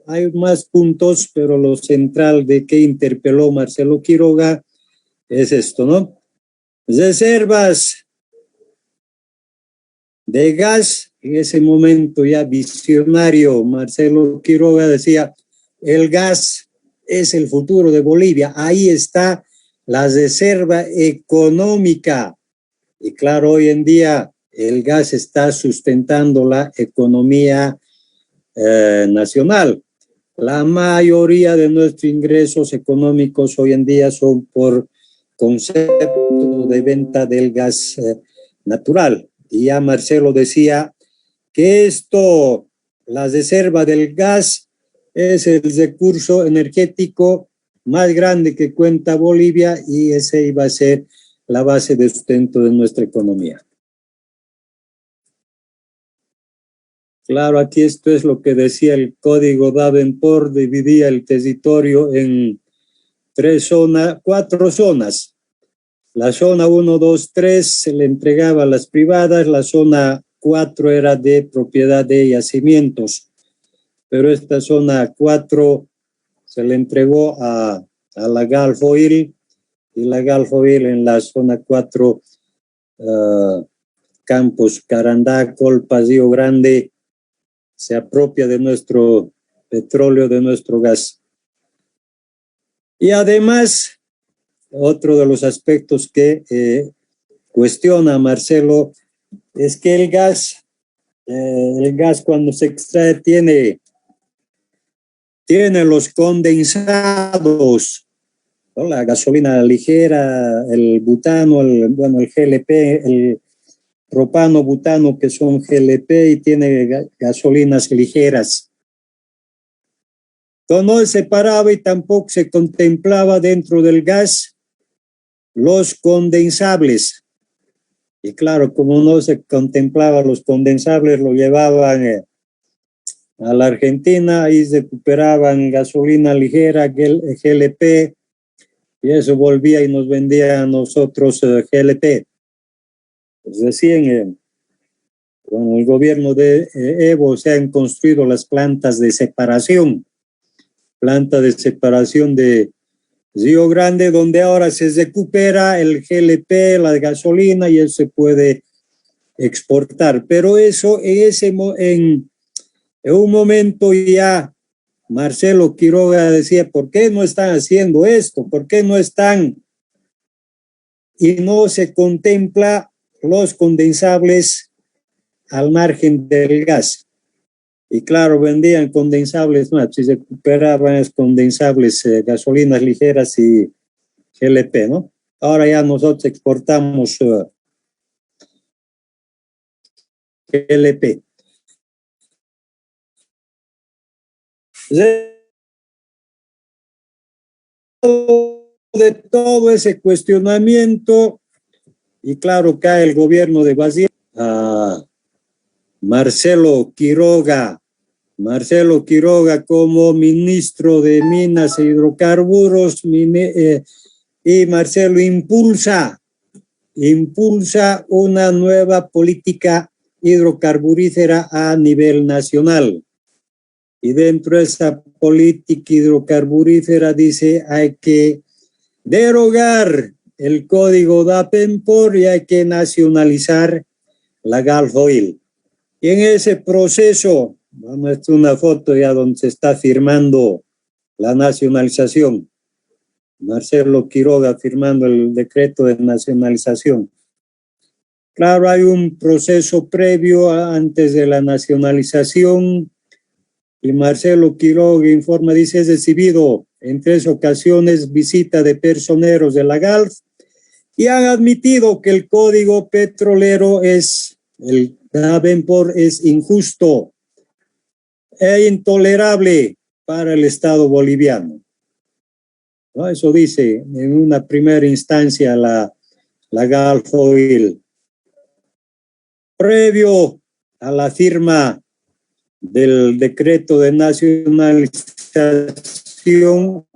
Hay más puntos, pero lo central de que interpeló Marcelo Quiroga es esto, ¿no? Reservas de gas, en ese momento ya visionario, Marcelo Quiroga decía, el gas es el futuro de Bolivia, ahí está la reserva económica. Y claro, hoy en día el gas está sustentando la economía nacional. La mayoría de nuestros ingresos económicos hoy en día son por concepto de venta del gas natural. Y ya Marcelo decía que esto, la reserva del gas, es el recurso energético más grande que cuenta Bolivia y ese iba a ser la base de sustento de nuestra economía. Claro, aquí esto es lo que decía el código Davenport, dividía el territorio en 4 zonas. La zona 1, 2, 3 se le entregaba a las privadas, la zona 4 era de propiedad de yacimientos, pero esta zona 4 se le entregó a la Gulf Oil, y la Gulf Oil en la zona 4, Campos, Carandá, Colpas, Río Grande, se apropia de nuestro petróleo, de nuestro gas. Y además, otro de los aspectos que cuestiona Marcelo es que el gas cuando se extrae tiene los condensados, ¿no? La gasolina ligera, el butano, el GLP, el propano, butano, que son GLP, y tiene gasolinas ligeras. Entonces no se separaba y tampoco se contemplaba dentro del gas los condensables. Y claro, como no se contemplaba los condensables, lo llevaban a la Argentina y recuperaban gasolina ligera, GLP, y eso volvía y nos vendía a nosotros GLP. Pues recién con el gobierno de Evo se han construido las plantas de separación, planta de separación de Río Grande, donde ahora se recupera el GLP, la gasolina, y eso se puede exportar. Pero eso en un momento ya Marcelo Quiroga decía, ¿por qué no están haciendo esto? ¿Por qué no están? Y no se contempla los condensables al margen del gas. Y claro, vendían condensables, no, si se recuperaban condensables, gasolinas ligeras y GLP, ¿no? Ahora ya nosotros exportamos GLP. De todo ese cuestionamiento, y claro, cae el gobierno de Brasil a Marcelo Quiroga como ministro de Minas e Hidrocarburos, y Marcelo impulsa una nueva política hidrocarburífera a nivel nacional. Y dentro de esa política hidrocarburífera dice hay que derogar el código Davenport y hay que nacionalizar la Gulf Oil. Y en ese proceso, vamos a hacer una foto ya donde se está firmando la nacionalización. Marcelo Quiroga firmando el decreto de nacionalización. Claro, hay un proceso previo antes de la nacionalización, y Marcelo Quiroga informa, dice, es recibido en 3 ocasiones visita de personeros de la GALF y han admitido que el código petrolero el Davenport es injusto e intolerable para el Estado boliviano. ¿No? Eso dice en una primera instancia la Gulf Oil. Previo a la firma del decreto de nacionalización,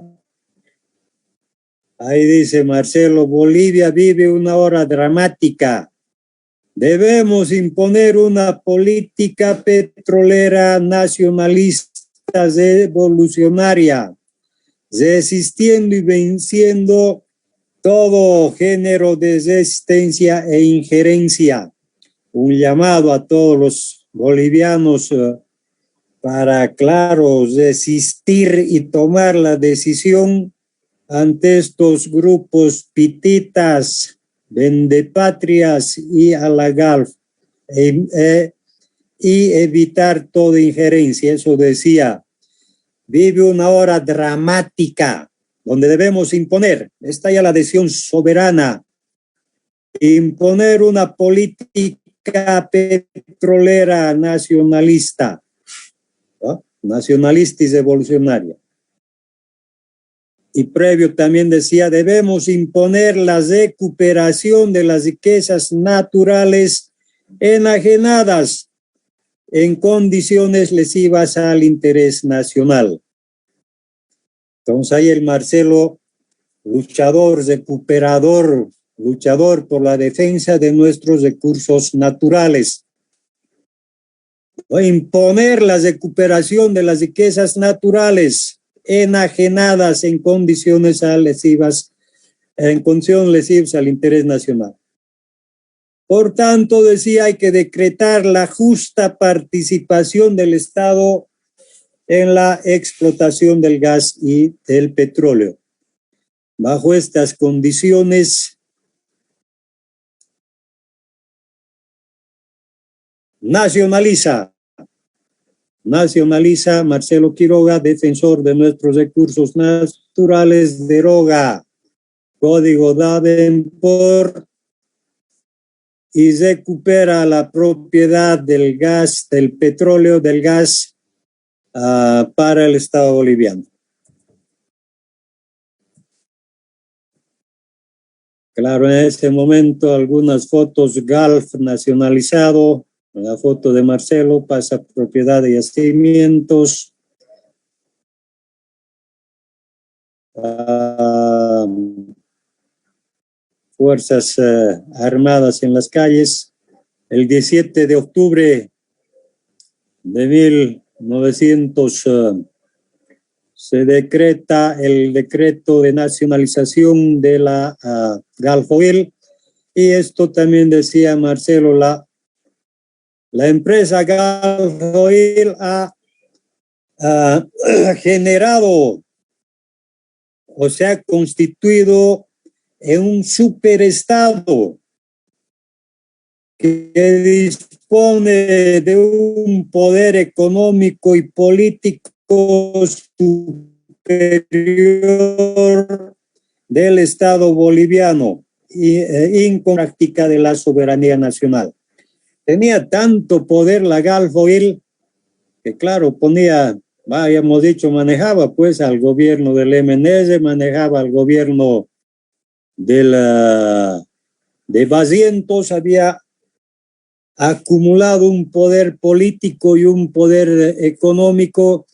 ahí dice Marcelo, Bolivia vive una hora dramática. Debemos imponer una política petrolera nacionalista revolucionaria, resistiendo y venciendo todo género de resistencia e injerencia. Un llamado a todos los bolivianos para, claro, resistir y tomar la decisión ante estos grupos pititas, vendepatrias y a la GALF y evitar toda injerencia. Eso decía, vive una hora dramática donde debemos imponer, está ya la decisión soberana, imponer una política petrolera nacionalista, ¿no? Nacionalista y revolucionaria. Y previo también decía, debemos imponer la recuperación de las riquezas naturales enajenadas en condiciones lesivas al interés nacional. Entonces ahí el Marcelo, luchador, recuperador, luchador por la defensa de nuestros recursos naturales. Imponer la recuperación de las riquezas naturales enajenadas en condiciones lesivas al interés nacional. Por tanto, decía, hay que decretar la justa participación del Estado en la explotación del gas y del petróleo. Bajo estas condiciones, nacionaliza Marcelo Quiroga, defensor de nuestros recursos naturales, deroga Código Davenport y recupera la propiedad del gas, del petróleo, del gas para el Estado boliviano. Claro, en este momento algunas fotos GALF nacionalizado. La foto de Marcelo pasa propiedad de yacimientos. Fuerzas armadas en las calles. El 17 de octubre de 1900 se decreta el decreto de nacionalización de la Gulf Oil, y esto también decía Marcelo, la empresa Gulf Oil ha generado o se ha constituido en un superestado que dispone de un poder económico y político superior del Estado boliviano y con práctica de la soberanía nacional. Tenía tanto poder la Gulf Oil que, claro, hemos dicho, manejaba pues al gobierno del MNS, manejaba al gobierno de Barrientos, había acumulado un poder político y un poder económico,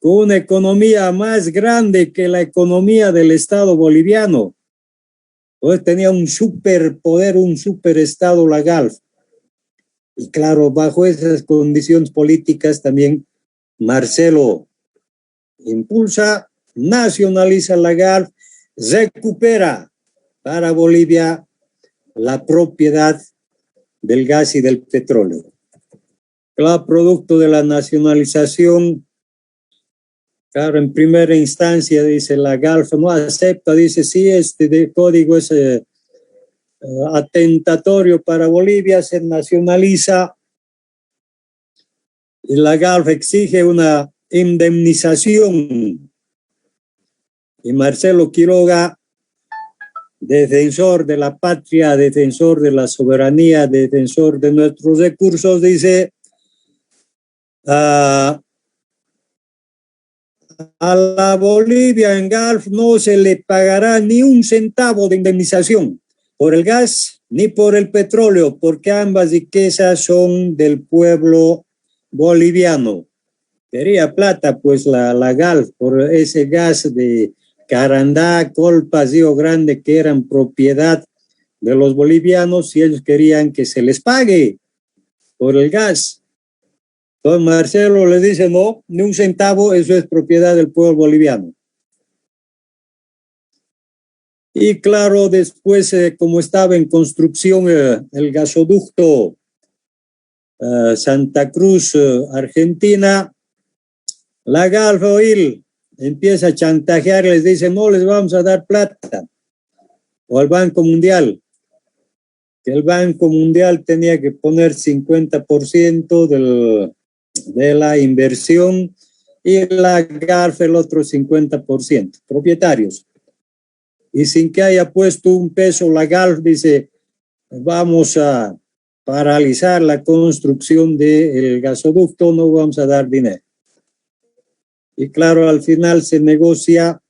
con una economía más grande que la economía del Estado boliviano. Pues tenía un superpoder, un superestado la Gulf. Y claro, bajo esas condiciones políticas también Marcelo impulsa, nacionaliza la Gulf, recupera para Bolivia la propiedad del gas y del petróleo. Claro, producto de la nacionalización, claro, en primera instancia dice la Gulf no acepta, dice sí, este código es atentatorio para Bolivia, se nacionaliza y la Gulf exige una indemnización Y Marcelo Quiroga, defensor de la patria, defensor de la soberanía, defensor de nuestros recursos, dice, a la Bolivia en Gulf no se le pagará ni un centavo de indemnización por el gas ni por el petróleo, porque ambas riquezas son del pueblo boliviano. Quería plata, pues la Gulf, por ese gas de Carandá, Colpas, Río Grande, que eran propiedad de los bolivianos, y ellos querían que se les pague por el gas. Entonces Marcelo le dice, no, ni un centavo, eso es propiedad del pueblo boliviano. Y claro, después, como estaba en construcción el gasoducto Santa Cruz, Argentina, la Gulf Oil empieza a chantajear, les dice, no les vamos a dar plata, o al Banco Mundial, que el Banco Mundial tenía que poner 50% de la inversión y la Gulf el otro 50%, propietarios. Y sin que haya puesto un peso, la Gulf dice, vamos a paralizar la construcción del gasoducto, no vamos a dar dinero. Y claro, al final se negocia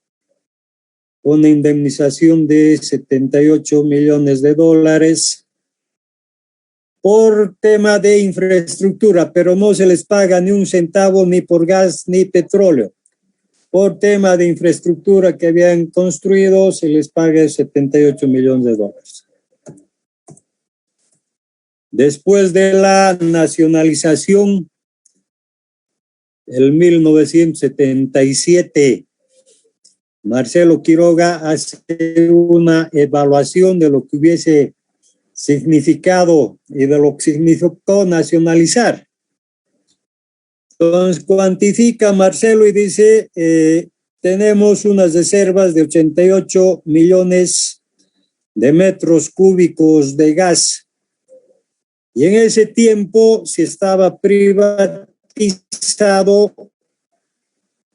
una indemnización de 78 millones de dólares por tema de infraestructura, pero no se les paga ni un centavo ni por gas ni petróleo. Por tema de infraestructura que habían construido, se les paga 78 millones de dólares. Después de la nacionalización, en 1977, Marcelo Quiroga hace una evaluación de lo que hubiese significado y de lo que significó nacionalizar. Entonces cuantifica Marcelo y dice, tenemos unas reservas de 88 millones de metros cúbicos de gas. Y en ese tiempo, si estaba privatizado,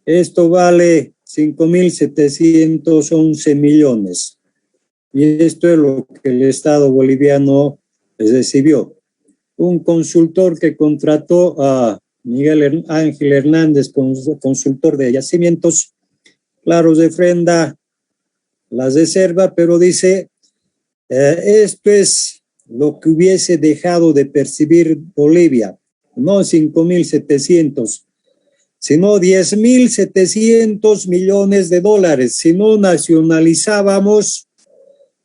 esto vale 5.711 millones. Y esto es lo que el Estado boliviano recibió. Un consultor que contrató a Miguel Ángel Hernández, consultor de yacimientos, claro, refrenda la reserva, pero dice, esto es lo que hubiese dejado de percibir Bolivia, no 5.700, sino 10.700 millones de dólares. Si no nacionalizábamos,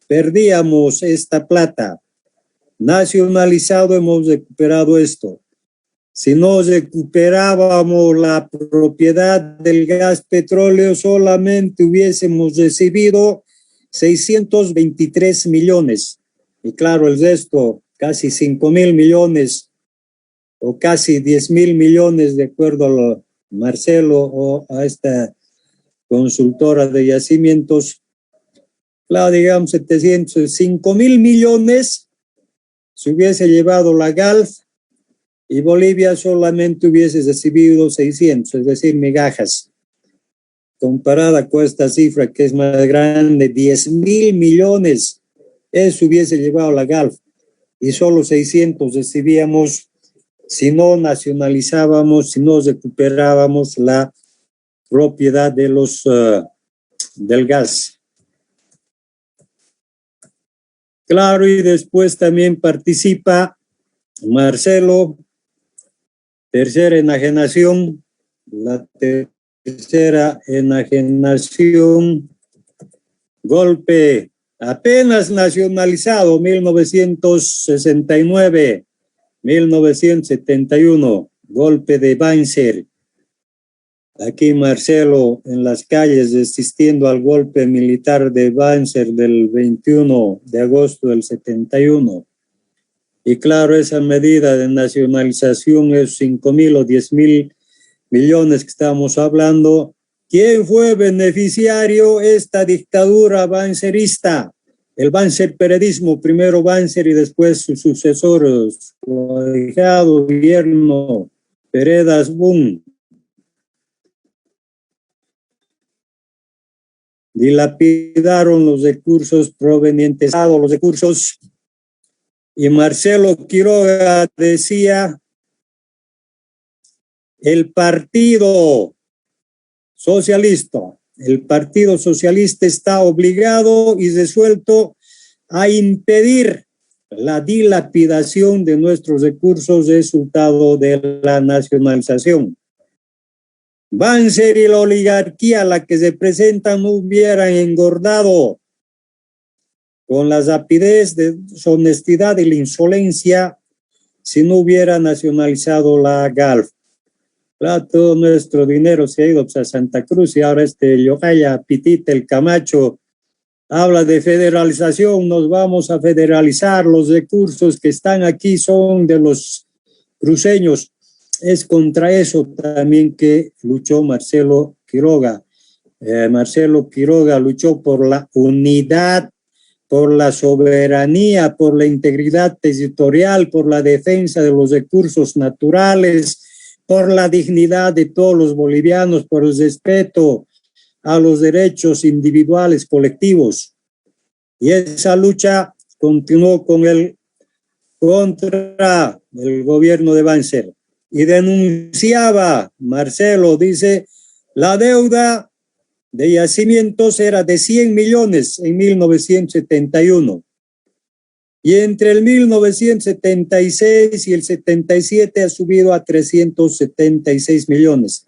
perdíamos esta plata. Nacionalizado hemos recuperado esto. Si no recuperábamos la propiedad del gas petróleo, solamente hubiésemos recibido 623 millones. Y claro, el resto, casi 5.000 millones o casi 10.000 millones, de acuerdo a Marcelo o a esta consultora de yacimientos, claro, digamos 5.000 millones se hubiese llevado la Gulf y Bolivia solamente hubiese recibido 600, es decir, migajas. Comparada con esta cifra que es más grande, 10.000 millones, eso hubiese llevado la Gulf y solo 600 recibíamos si no nacionalizábamos, si no recuperábamos la propiedad de del gas. Claro, y después también participa Marcelo, tercera enajenación, la tercera enajenación, golpe apenas nacionalizado, 1969, 1971, golpe de Banzer. Aquí Marcelo en las calles resistiendo al golpe militar de Banzer del 21 de agosto del 71. Y claro, esa medida de nacionalización es 5.000 o 10.000 millones que estamos hablando. ¿Quién fue beneficiario esta dictadura banzerista? El banzerperedismo, primero Banzer y después sus sucesores, su ahijado Guillermo Peredas Boom. dilapidaron los recursos provenientes de los recursos. Y Marcelo Quiroga decía, el Partido Socialista está obligado y resuelto a impedir la dilapidación de nuestros recursos resultado de la nacionalización. Banzer y la oligarquía a la que se presentan no hubieran engordado con la rapidez, deshonestidad y la insolencia si no hubiera nacionalizado la GALF. Claro, todo nuestro dinero se ha ido a Santa Cruz y ahora Yohaya Pitita, el Camacho, habla de federalización, nos vamos a federalizar, los recursos que están aquí son de los cruceños. Es contra eso también que luchó Marcelo Quiroga. Marcelo Quiroga luchó por la unidad, por la soberanía, por la integridad territorial, por la defensa de los recursos naturales, por la dignidad de todos los bolivianos, por el respeto a los derechos individuales colectivos. Y esa lucha continuó contra el gobierno de Banzer. Y denunciaba, Marcelo dice, la deuda de yacimientos era de 100 millones en 1971. Y entre el 1976 y el 77 ha subido a 376 millones.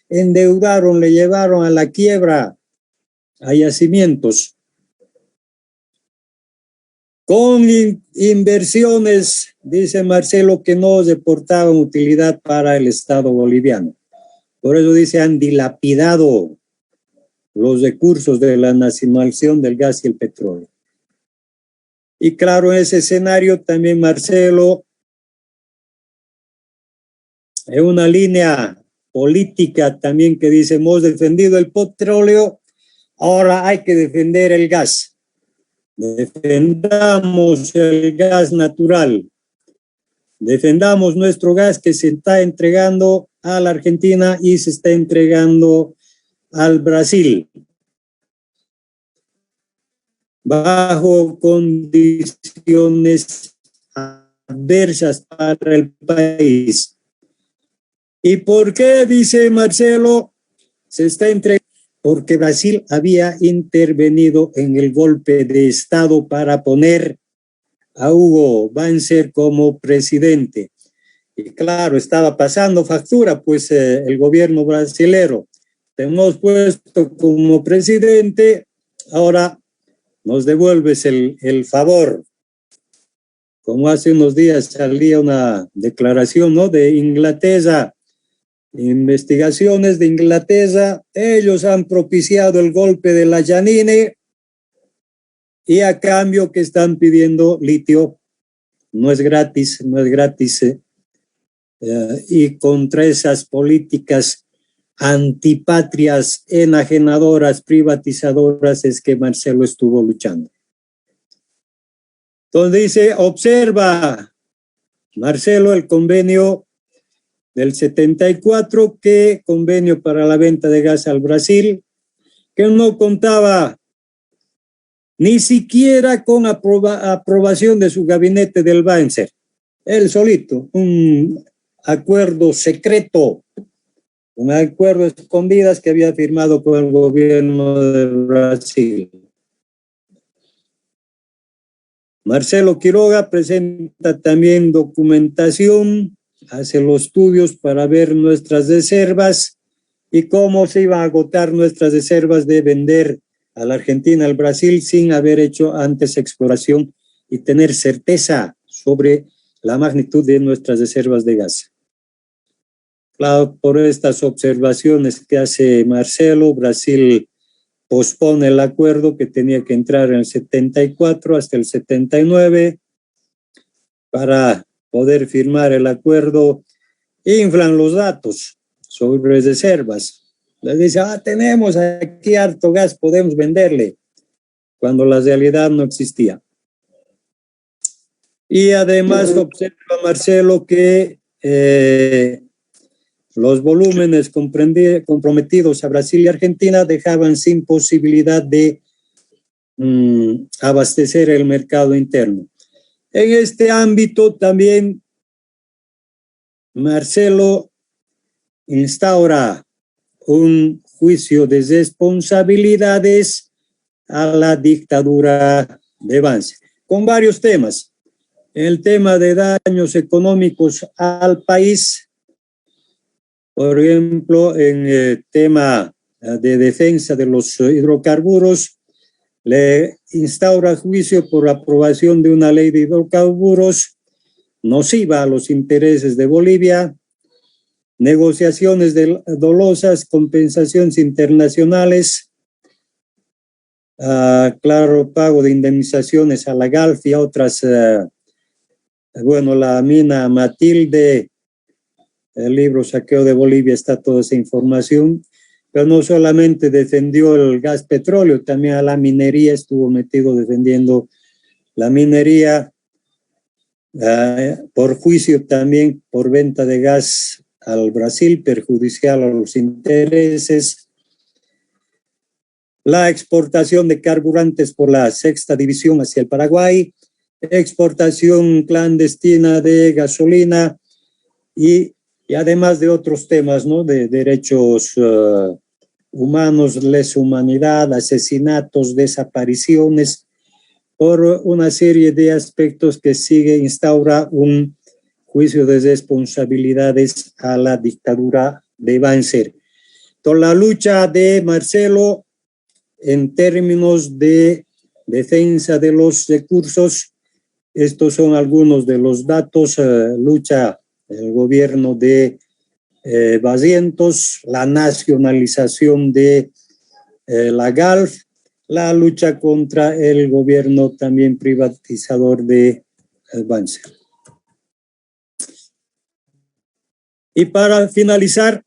Endeudaron, le llevaron a la quiebra a yacimientos. Con inversiones, dice Marcelo, que no reportaban utilidad para el Estado boliviano. Por eso dice, han dilapidado los recursos de la nacionalización del gas y el petróleo. Y claro, en ese escenario también Marcelo, en una línea política también que dice, hemos defendido el petróleo, ahora hay que defender el gas. Defendamos el gas natural, defendamos nuestro gas que se está entregando a la Argentina y se está entregando al Brasil bajo condiciones adversas para el país. ¿Y por qué, dice Marcelo, se está entregando? Porque Brasil había intervenido en el golpe de Estado para poner a Hugo Banzer como presidente. Y claro, estaba pasando factura, pues el gobierno brasilero. Te hemos puesto como presidente, ahora nos devuelves el favor. Como hace unos días salía una declaración, ¿no?, de Inglaterra, investigaciones de Inglaterra, ellos han propiciado el golpe de la Yanine y a cambio que están pidiendo litio, no es gratis, y contra esas políticas antipatrias, enajenadoras, privatizadoras es que Marcelo estuvo luchando. Entonces dice, observa Marcelo el convenio del 74, que convenio para la venta de gas al Brasil, que no contaba ni siquiera con aprobación de su gabinete del Banzer, él solito, un acuerdo secreto, un acuerdo escondidas que había firmado con el gobierno de Brasil. Marcelo Quiroga presenta también documentación, hace los estudios para ver nuestras reservas y cómo se iban a agotar nuestras reservas de vender a la Argentina, al Brasil, sin haber hecho antes exploración y tener certeza sobre la magnitud de nuestras reservas de gas. Claro, por estas observaciones que hace Marcelo, Brasil pospone el acuerdo que tenía que entrar en el 74 hasta el 79 para poder firmar el acuerdo. Inflan los datos sobre reservas. Les dice, tenemos aquí harto gas, podemos venderle, cuando la realidad no existía. Y además observa Marcelo que Los volúmenes comprometidos a Brasil y Argentina dejaban sin posibilidad de abastecer el mercado interno. En este ámbito también Marcelo instaura un juicio de responsabilidades a la dictadura de Banzer, con varios temas. El tema de daños económicos al país, por ejemplo, en el tema de defensa de los hidrocarburos, le instaura juicio por aprobación de una ley de hidrocarburos nociva a los intereses de Bolivia, negociaciones dolosas, compensaciones internacionales, claro, pago de indemnizaciones a la GALF y a otras, la mina Matilde, el libro Saqueo de Bolivia, está toda esa información, pero no solamente defendió el gas petróleo, también a la minería estuvo metido defendiendo la minería, por juicio también por venta de gas al Brasil, perjudicial a los intereses, la exportación de carburantes por la sexta división hacia el Paraguay, exportación clandestina de gasolina y además de otros temas, ¿no? De derechos humanos, lesa humanidad, asesinatos, desapariciones, por una serie de aspectos que instaura un juicio de responsabilidades a la dictadura de Banzer. Entonces, la lucha de Marcelo en términos de defensa de los recursos, estos son algunos de los datos. Lucha el gobierno de Barrientos, la nacionalización de la GALF, la lucha contra el gobierno también privatizador de Banzer. Y para finalizar,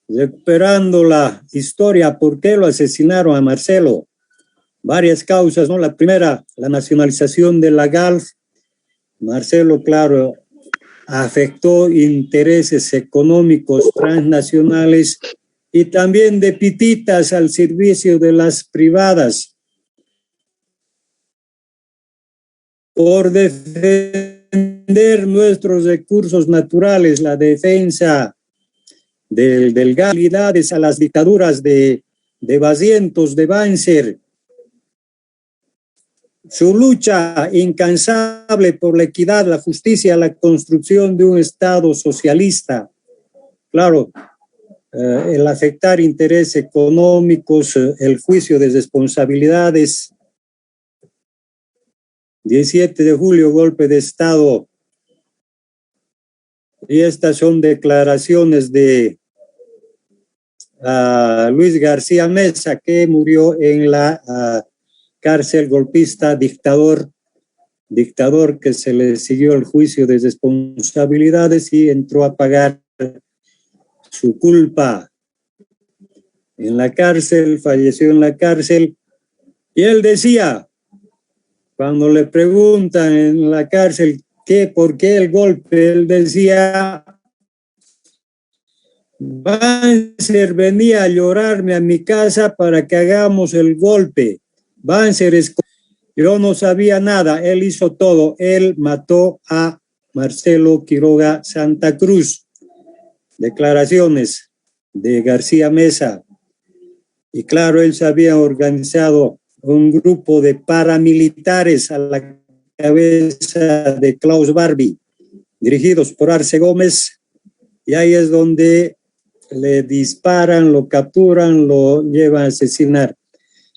recuperando la historia, ¿por qué lo asesinaron a Marcelo? Varias causas, ¿no? La primera, la nacionalización de la GALF. Marcelo, claro, afectó intereses económicos transnacionales y también de pititas al servicio de las privadas. Por defender nuestros recursos naturales, la defensa del gas, a las dictaduras de Barrientos, de Banzer, su lucha incansable por la equidad, la justicia, la construcción de un Estado socialista. Claro, el afectar intereses económicos, el juicio de responsabilidades. 17 de julio, golpe de Estado. Y estas son declaraciones de Luis García Meza, que murió en la cárcel, golpista, dictador que se le siguió el juicio de responsabilidades y entró a pagar su culpa en la cárcel, falleció en la cárcel. Y él decía, cuando le preguntan en la cárcel por qué el golpe, él decía: Banzer venía a llorarme a mi casa para que hagamos el golpe. Banzer yo no sabía nada, él hizo todo, él mató a Marcelo Quiroga Santa Cruz. Declaraciones de García Meza. Y claro, él se había organizado un grupo de paramilitares a la cabeza de Klaus Barbie, dirigidos por Arce Gómez, y ahí es donde le disparan, lo capturan, lo llevan a asesinar.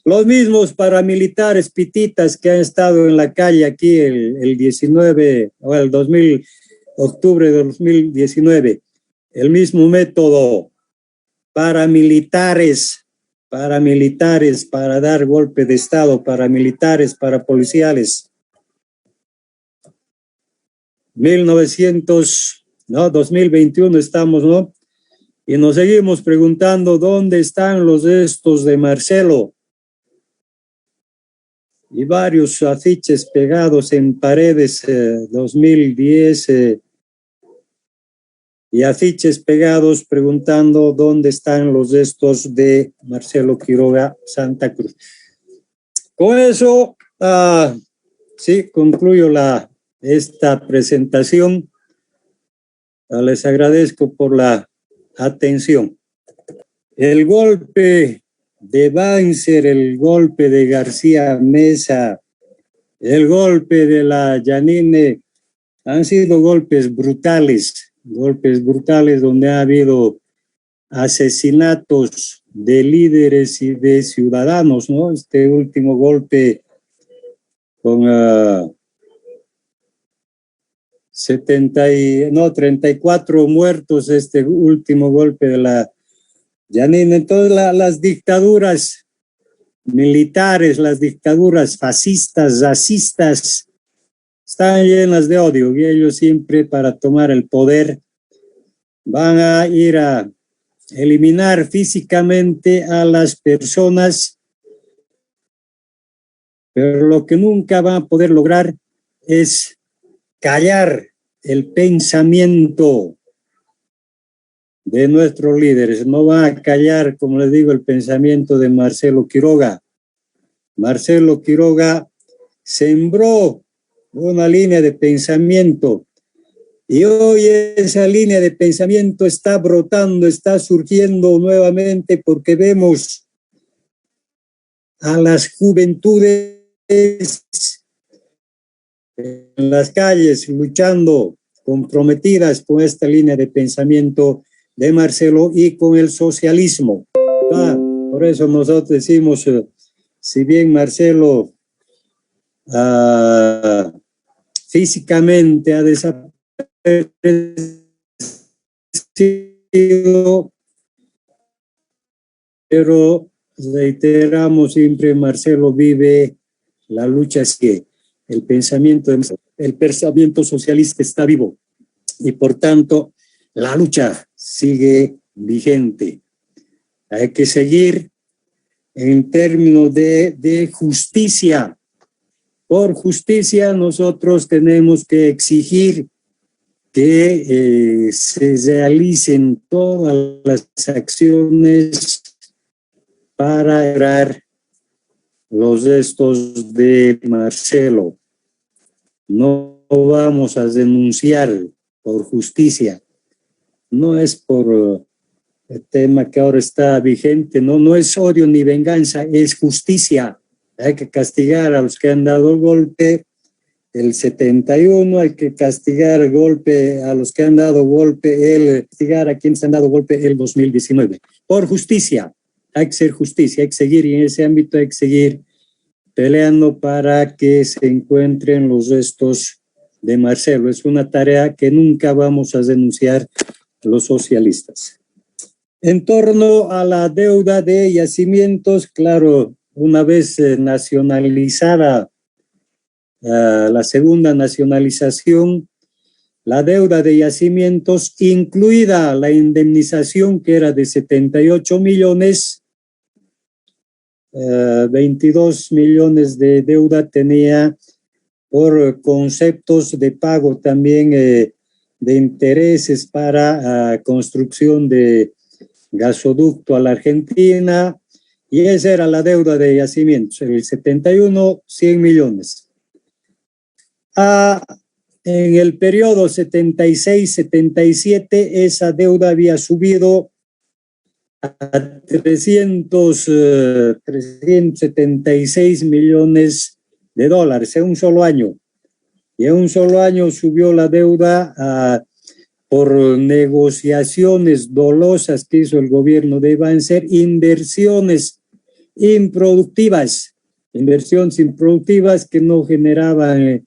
Los mismos paramilitares pititas que han estado en la calle aquí el 19 o el 2000, octubre de 2019, el mismo método, paramilitares para dar golpe de Estado, paramilitares, parapoliciales. 2021 estamos, ¿no? Y nos seguimos preguntando dónde están los restos de Marcelo. Y varios afiches pegados en paredes, 2010, y afiches pegados preguntando dónde están los restos de Marcelo Quiroga Santa Cruz. Con eso, sí, concluyo esta presentación. Les agradezco por la atención. El golpe de Banzer, el golpe de García Mesa, el golpe de la Janine han sido golpes brutales donde ha habido asesinatos de líderes y de ciudadanos, ¿no? Este último golpe con 34 muertos, este último golpe de la Janine. Entonces las dictaduras militares, las dictaduras fascistas, racistas, están llenas de odio y ellos siempre para tomar el poder van a ir a eliminar físicamente a las personas, pero lo que nunca van a poder lograr es callar el pensamiento de nuestros líderes. No van a callar, como les digo, el pensamiento de Marcelo Quiroga. Marcelo Quiroga sembró una línea de pensamiento y hoy esa línea de pensamiento está brotando, está surgiendo nuevamente porque vemos a las juventudes en las calles luchando, comprometidas con esta línea de pensamiento de Marcelo y con el socialismo. Por eso nosotros decimos, si bien Marcelo físicamente ha desaparecido, pero reiteramos siempre, Marcelo vive, la lucha es que el pensamiento socialista está vivo y por tanto la lucha sigue vigente. Hay que seguir en términos de justicia. Por justicia nosotros tenemos que exigir que se realicen todas las acciones para lograr los restos de Marcelo. No vamos a denunciar por justicia, no es por el tema que ahora está vigente, no es odio ni venganza, es justicia. Hay que castigar a los que han dado el golpe el 71, hay que castigar el golpe a los que han dado golpe, castigar a quienes han dado golpe el 2019. Por justicia, hay que hacer justicia, hay que seguir y en ese ámbito hay que seguir peleando para que se encuentren los restos de Marcelo. Es una tarea que nunca vamos a denunciar los socialistas. En torno a la deuda de yacimientos, claro, una vez nacionalizada la segunda nacionalización, la deuda de yacimientos, incluida la indemnización que era de 78 millones, 22 millones de deuda tenía por conceptos de pago también de intereses para construcción de gasoducto a la Argentina, y esa era la deuda de yacimientos, el 71, 100 millones. En el periodo 76-77 esa deuda había subido a 376 millones de dólares en un solo año. Y en un solo año subió la deuda por negociaciones dolosas que hizo el gobierno de Banzer, inversiones improductivas que no generaban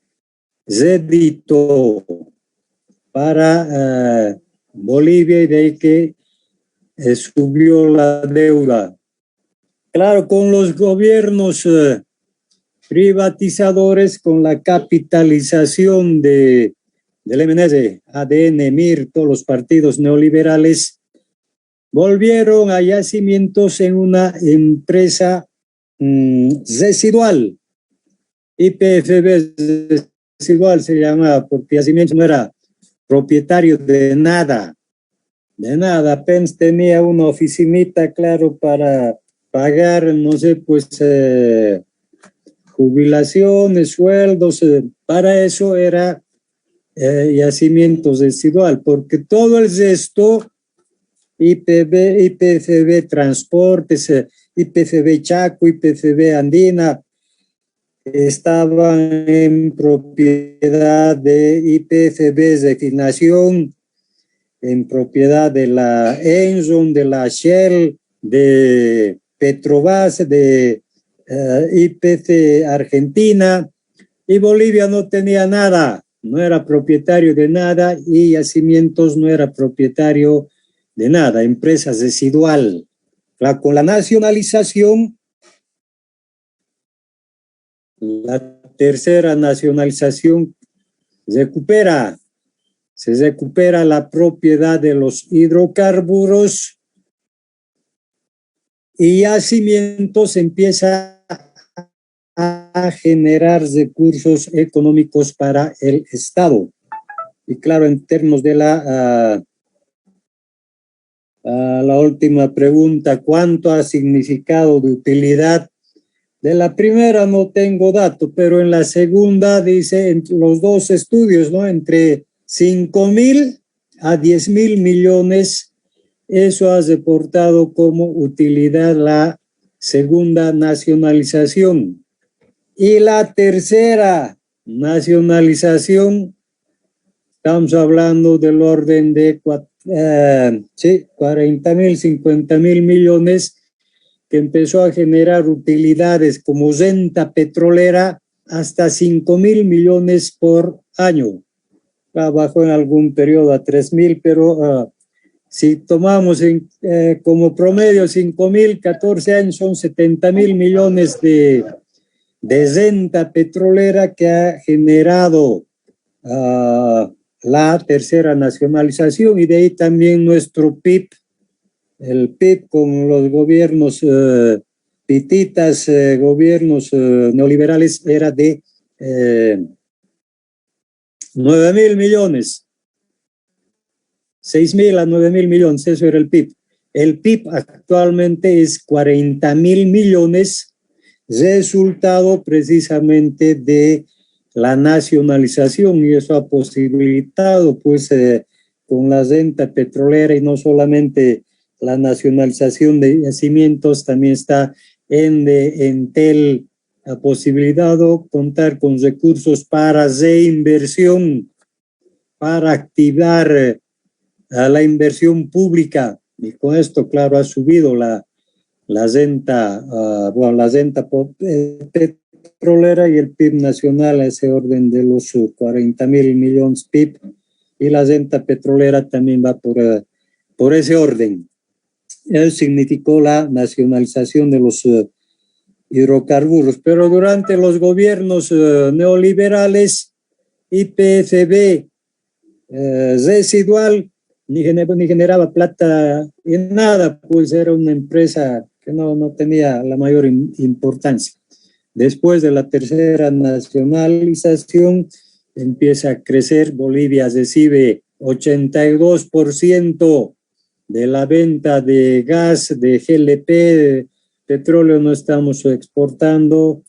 rédito para Bolivia, y de ahí que subió la deuda. Claro, con los gobiernos privatizadores, con la capitalización del MNS, ADN, MIR, todos los partidos neoliberales, volvieron a yacimientos en una empresa residual, YPFB residual se llamaba, porque yacimientos no era propietario de nada, De nada, apenas tenía una oficinita, claro, para pagar, no sé, pues jubilaciones, sueldos, para eso era yacimientos residual, porque todo el resto, IPB, IPFB Transportes, IPFB Chaco, IPFB Andina, estaban en propiedad de IPFB Refinación, en propiedad de la Enron, de la Shell, de Petrobras, de IPC Argentina, y Bolivia no tenía nada, no era propietario de nada, y Yacimientos no era propietario de nada, empresa residual. Con la nacionalización, la tercera nacionalización se recupera la propiedad de los hidrocarburos y Yacimientos empieza a generar recursos económicos para el Estado. Y claro, en términos de la última pregunta, ¿cuánto ha significado de utilidad? De la primera no tengo dato, pero en la segunda dice, en los dos estudios, ¿no? Entre 5.000 a 10.000 millones, eso ha reportado como utilidad la segunda nacionalización. Y la tercera nacionalización, estamos hablando del orden de 40.000, 50.000 millones, que empezó a generar utilidades como renta petrolera hasta 5.000 millones por año. Bajó en algún periodo a 3.000, pero si tomamos como promedio 5.000, 14 años, son 70.000 millones de renta petrolera que ha generado la tercera nacionalización, y de ahí también nuestro PIB. El PIB con los gobiernos pititas, gobiernos neoliberales, era de 9.000 millones, 6.000 a 9.000 millones, eso era el PIB. El PIB actualmente es 40.000 millones, resultado precisamente de la nacionalización, y eso ha posibilitado, pues, con la renta petrolera, y no solamente la nacionalización de yacimientos, también está en TEL la posibilidad de contar con recursos para reinversión, para activar a la inversión pública, y con esto, claro, ha subido la renta, la renta petrolera, y el PIB nacional a ese orden de los 40.000 millones PIB, y la renta petrolera también va por ese orden. Eso significó la nacionalización de los hidrocarburos, pero durante los gobiernos neoliberales, IPFB residual ni generaba plata y nada, pues era una empresa que no tenía la mayor importancia. Después de la tercera nacionalización empieza a crecer. Bolivia recibe 82% de la venta de gas, de GLP, de petróleo no estamos exportando,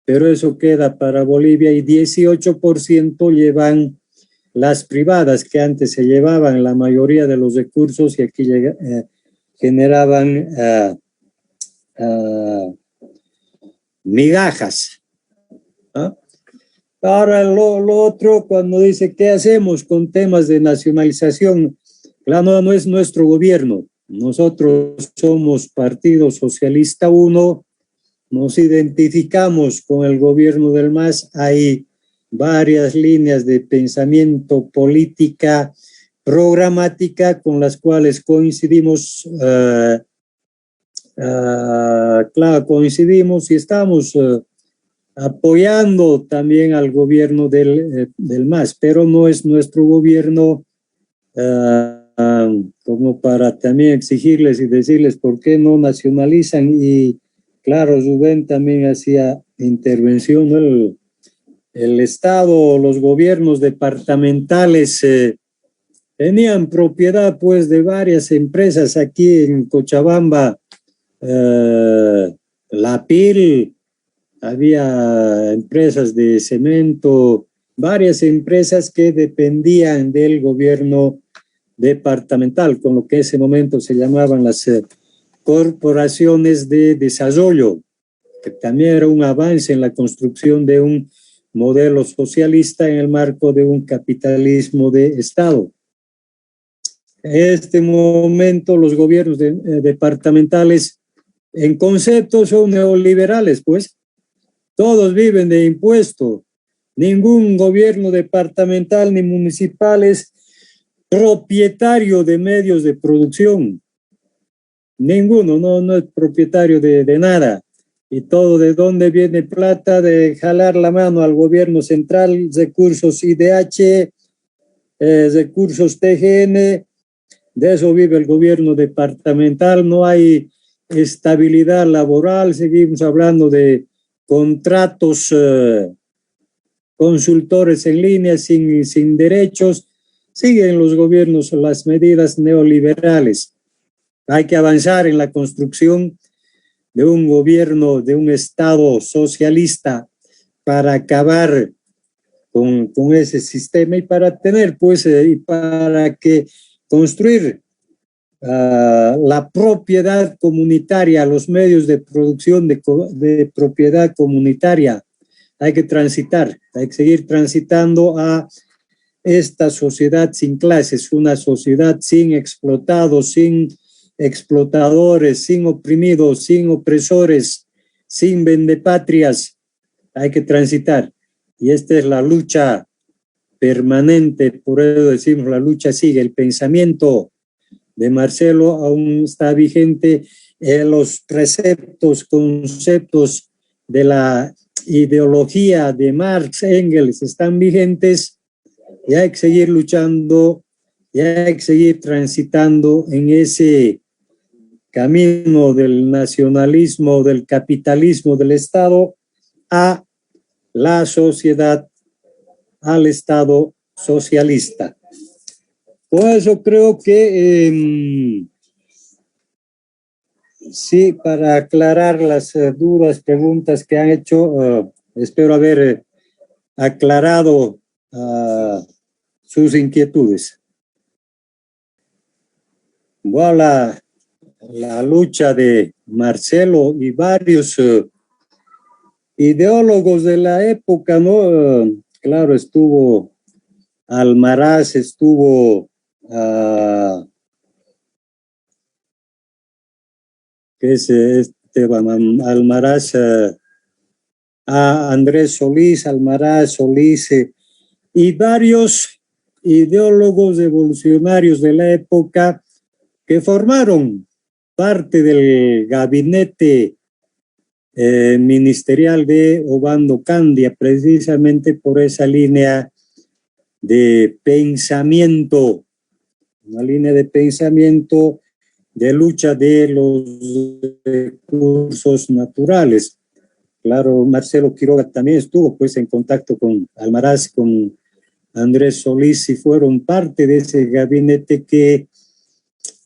pero eso queda para Bolivia, y 18% llevan las privadas, que antes se llevaban la mayoría de los recursos, y aquí generaban migajas, ¿no? Ahora lo otro, cuando dice qué hacemos con temas de nacionalización, claro, no es nuestro gobierno. Nosotros somos Partido Socialista 1, nos identificamos con el gobierno del MAS. Hay varias líneas de pensamiento, política, programática, con las cuales coincidimos, claro, coincidimos, y estamos apoyando también al gobierno del MAS, pero no es nuestro gobierno, como para también exigirles y decirles por qué no nacionalizan. Y claro, Rubén también hacía intervención, ¿no? El Estado, los gobiernos departamentales tenían propiedad pues de varias empresas aquí en Cochabamba, La Pil, había empresas de cemento, varias empresas que dependían del gobierno departamental, con lo que en ese momento se llamaban las corporaciones de desarrollo, que también era un avance en la construcción de un modelo socialista en el marco de un capitalismo de Estado. En este momento los gobiernos departamentales en concepto son neoliberales, pues todos viven de impuestos. Ningún gobierno departamental ni municipal es propietario de medios de producción. Ninguno, no es propietario de nada. Y todo de dónde viene plata, de jalar la mano al gobierno central, recursos IDH, recursos TGN, de eso vive el gobierno departamental. No hay estabilidad laboral, seguimos hablando de contratos, consultores en línea sin derechos. Siguen los gobiernos las medidas neoliberales. Hay que avanzar en la construcción de un gobierno, de un Estado socialista para acabar con ese sistema y para tener, pues, y para que construir la propiedad comunitaria, los medios de producción de propiedad comunitaria. Hay que transitar, hay que seguir transitando a esta sociedad sin clases, una sociedad sin explotados, sin explotadores, sin oprimidos, sin opresores, sin vendepatrias. Hay que transitar. Y esta es la lucha permanente, por eso decimos, la lucha sigue. El pensamiento de Marcelo aún está vigente, los preceptos, conceptos de la ideología de Marx, Engels están vigentes, y hay que seguir luchando, y hay que seguir transitando en ese camino del nacionalismo, del capitalismo del Estado a la sociedad, al Estado socialista. Por eso creo que sí, para aclarar las dudas, preguntas que han hecho, espero haber aclarado sus inquietudes. Bueno, la lucha de Marcelo y varios ideólogos de la época, ¿no? Claro, estuvo Almaraz, estuvo que es Almaraz, Andrés Solís, Almaraz, Solís, y varios ideólogos evolucionarios de la época que formaron parte del gabinete ministerial de Obando Candia, precisamente por esa línea de pensamiento, una línea de pensamiento de lucha de los recursos naturales. Claro, Marcelo Quiroga también estuvo pues en contacto con Almaraz, con Andrés Solís, y fueron parte de ese gabinete que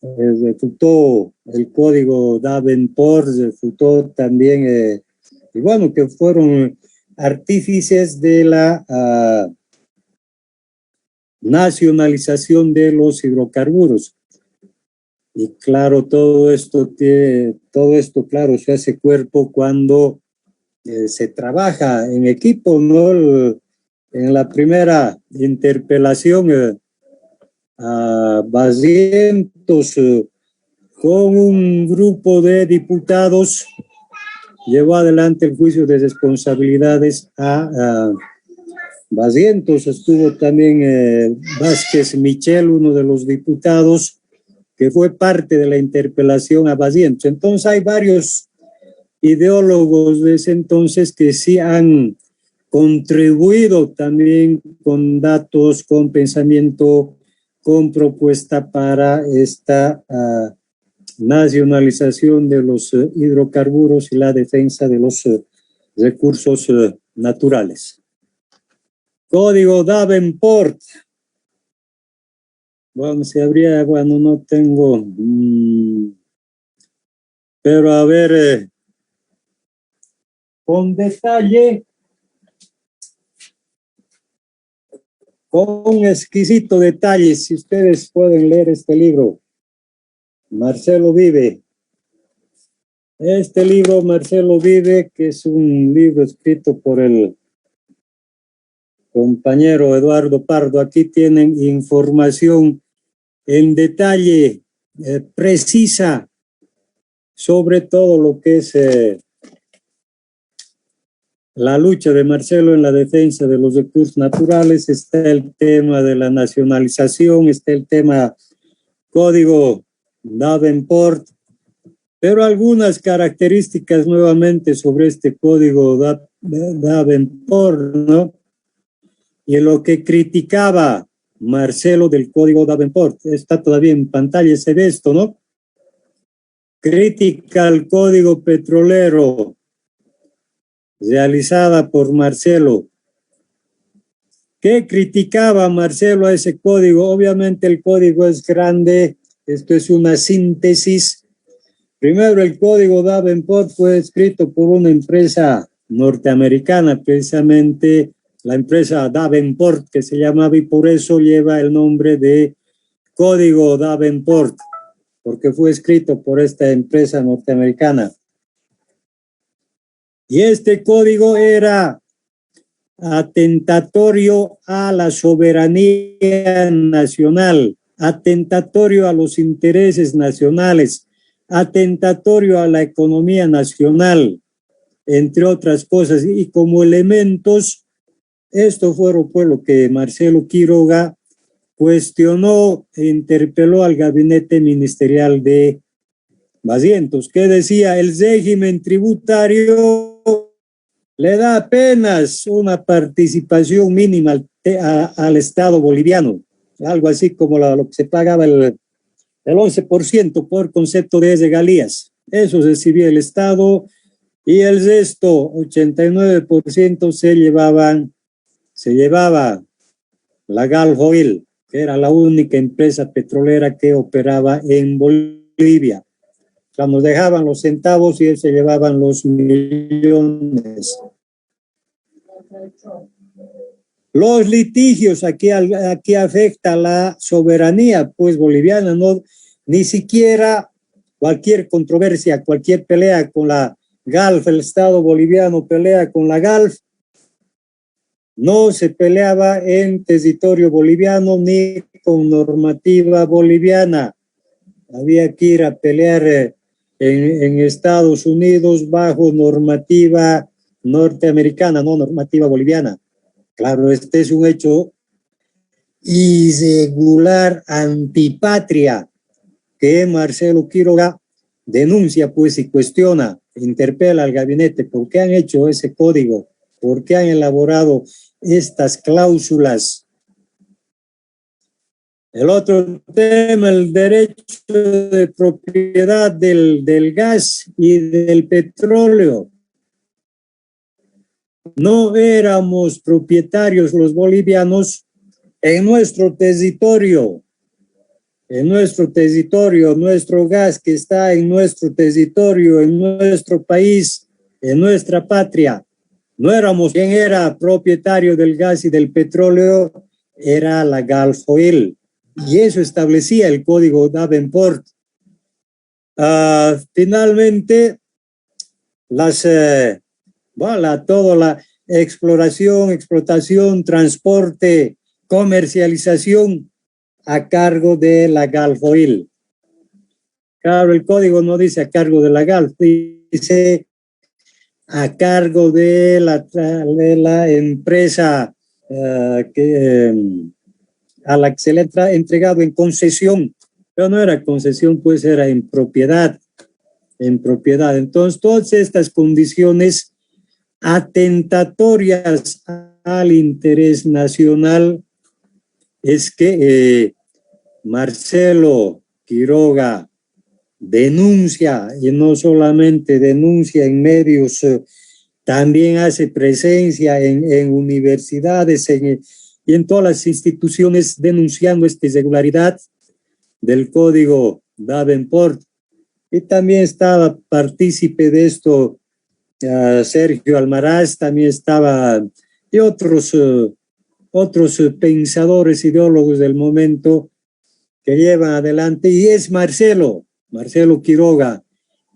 refutó el código Davenport, refutó también, y bueno, que fueron artífices de la nacionalización de los hidrocarburos. Y claro, todo esto, claro, se hace cuerpo cuando se trabaja en equipo, ¿no? En la primera interpelación a Barrientos, con un grupo de diputados, llevó adelante el juicio de responsabilidades a Barrientos. Estuvo también Vázquez Michel, uno de los diputados, que fue parte de la interpelación a Barrientos. Entonces hay varios ideólogos de ese entonces que sí han contribuido también con datos, con pensamiento, con propuesta para esta nacionalización de los hidrocarburos y la defensa de los recursos naturales. Código Davenport Bueno, si habría, bueno, no tengo, pero a ver, con detalle, con exquisito detalle, si ustedes pueden leer este libro, Marcelo Vive. Este libro, Marcelo Vive, que es un libro escrito por el compañero Eduardo Pardo, aquí tienen información en detalle, precisa, sobre todo lo que es la lucha de Marcelo en la defensa de los recursos naturales. Está el tema de la nacionalización, está el tema Código Davenport, pero algunas características nuevamente sobre este Código Davenport, ¿no? Y lo que criticaba Marcelo del Código Davenport, está todavía en pantalla, se ve esto, ¿no? Crítica al Código Petrolero, realizada por Marcelo. ¿Qué criticaba Marcelo a ese código? Obviamente el código es grande, esto es una síntesis. Primero, el Código Davenport fue escrito por una empresa norteamericana, precisamente la empresa Davenport, que se llamaba, y por eso lleva el nombre de Código Davenport, porque fue escrito por esta empresa norteamericana. Y este código era atentatorio a la soberanía nacional, atentatorio a los intereses nacionales, atentatorio a la economía nacional, entre otras cosas. Y como elementos, esto fue pues lo que Marcelo Quiroga cuestionó e interpeló al gabinete ministerial de Barrientos, que decía: el régimen tributario le da apenas una participación mínima al Estado boliviano, algo así como lo que se pagaba el 11% por concepto de regalías. Eso recibía el Estado y el resto, 89%, se llevaba la Gulf Oil, que era la única empresa petrolera que operaba en Bolivia. O sea, nos dejaban los centavos y él se llevaban los millones. Los litigios, aquí afecta la soberanía pues boliviana, no, ni siquiera cualquier controversia, cualquier pelea con la Gulf, el Estado boliviano pelea con la Gulf, no se peleaba en territorio boliviano ni con normativa boliviana. Había que ir a pelear en Estados Unidos bajo normativa norteamericana, no normativa boliviana. Claro, este es un hecho irregular, antipatria, que Marcelo Quiroga denuncia pues y cuestiona, interpela al gabinete. ¿Por qué han hecho ese código? ¿Por qué han elaborado estas cláusulas? El otro tema, el derecho de propiedad del gas y del petróleo. No éramos propietarios los bolivianos en nuestro territorio, nuestro gas que está en nuestro territorio, en nuestro país, en nuestra patria. No éramos. Quien era propietario del gas y del petróleo era la Gulf Oil, y eso establecía el Código Davenport. Finalmente, toda la exploración, explotación, transporte, comercialización a cargo de la Gulf Oil. Claro, el código no dice a cargo de la Gulf, dice a cargo de la empresa a la que se le ha entregado en concesión, pero no era concesión, pues era en propiedad. Entonces, todas estas condiciones atentatorias al interés nacional es que Marcelo Quiroga denuncia, y no solamente denuncia en medios, también hace presencia en universidades, y en todas las instituciones denunciando esta irregularidad del código Davenport. Y también estaba partícipe de esto Sergio Almaraz, también estaba y otros pensadores, ideólogos del momento que llevan adelante, y es Marcelo Quiroga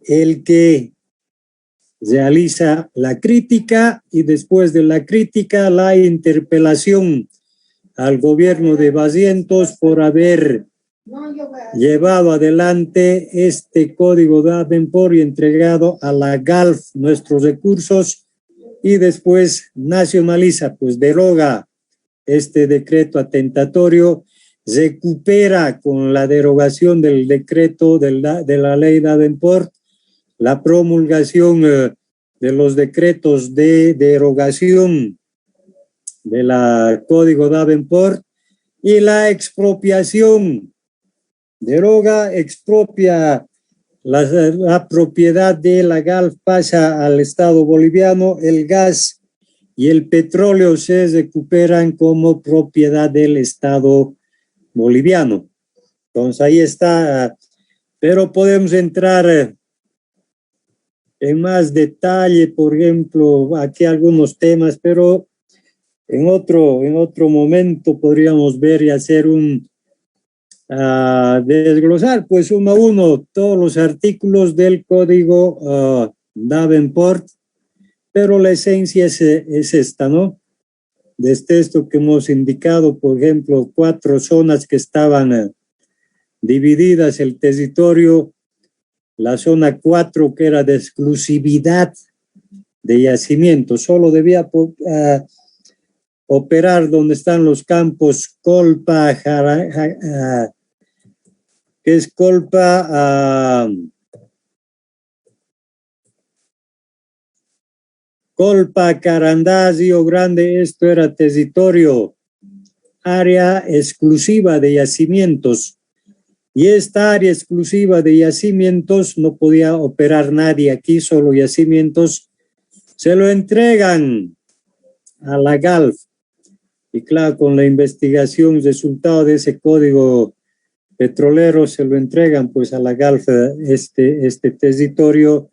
el que realiza la crítica y después de la crítica la interpelación al gobierno de Barrientos por haber llevado adelante este código Davenport y entregado a la GALF nuestros recursos, y después nacionaliza, pues deroga este decreto atentatorio, recupera con la derogación del decreto de la ley Davenport la promulgación de los decretos de derogación de la código Davenport y la expropiación. Deroga, expropia la propiedad de la GALF, pasa al Estado boliviano, el gas y el petróleo se recuperan como propiedad del Estado boliviano. Entonces ahí está, pero podemos entrar en más detalle, por ejemplo, aquí algunos temas, pero en otro momento podríamos ver y hacer desglosar pues uno a uno todos los artículos del código Davenport, pero la esencia es esta, ¿no? Desde esto que hemos indicado, por ejemplo, 4 zonas que estaban divididas el territorio, la zona 4 que era de exclusividad de yacimiento, solo debía operar donde están los campos Colpa, que es Colpa, Colpa, Carandá, Río Grande. Esto era territorio, área exclusiva de yacimientos, y esta área exclusiva de yacimientos no podía operar nadie aquí, solo yacimientos. Se lo entregan a la GALF, y claro, con la investigación, resultado de ese código petrolero, se lo entregan pues a la GALF este territorio,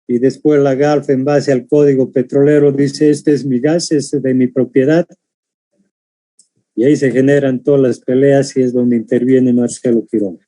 y después la GALF, en base al código petrolero, dice: este es mi gas, es de mi propiedad, y ahí se generan todas las peleas, y es donde interviene Marcelo Quiroga.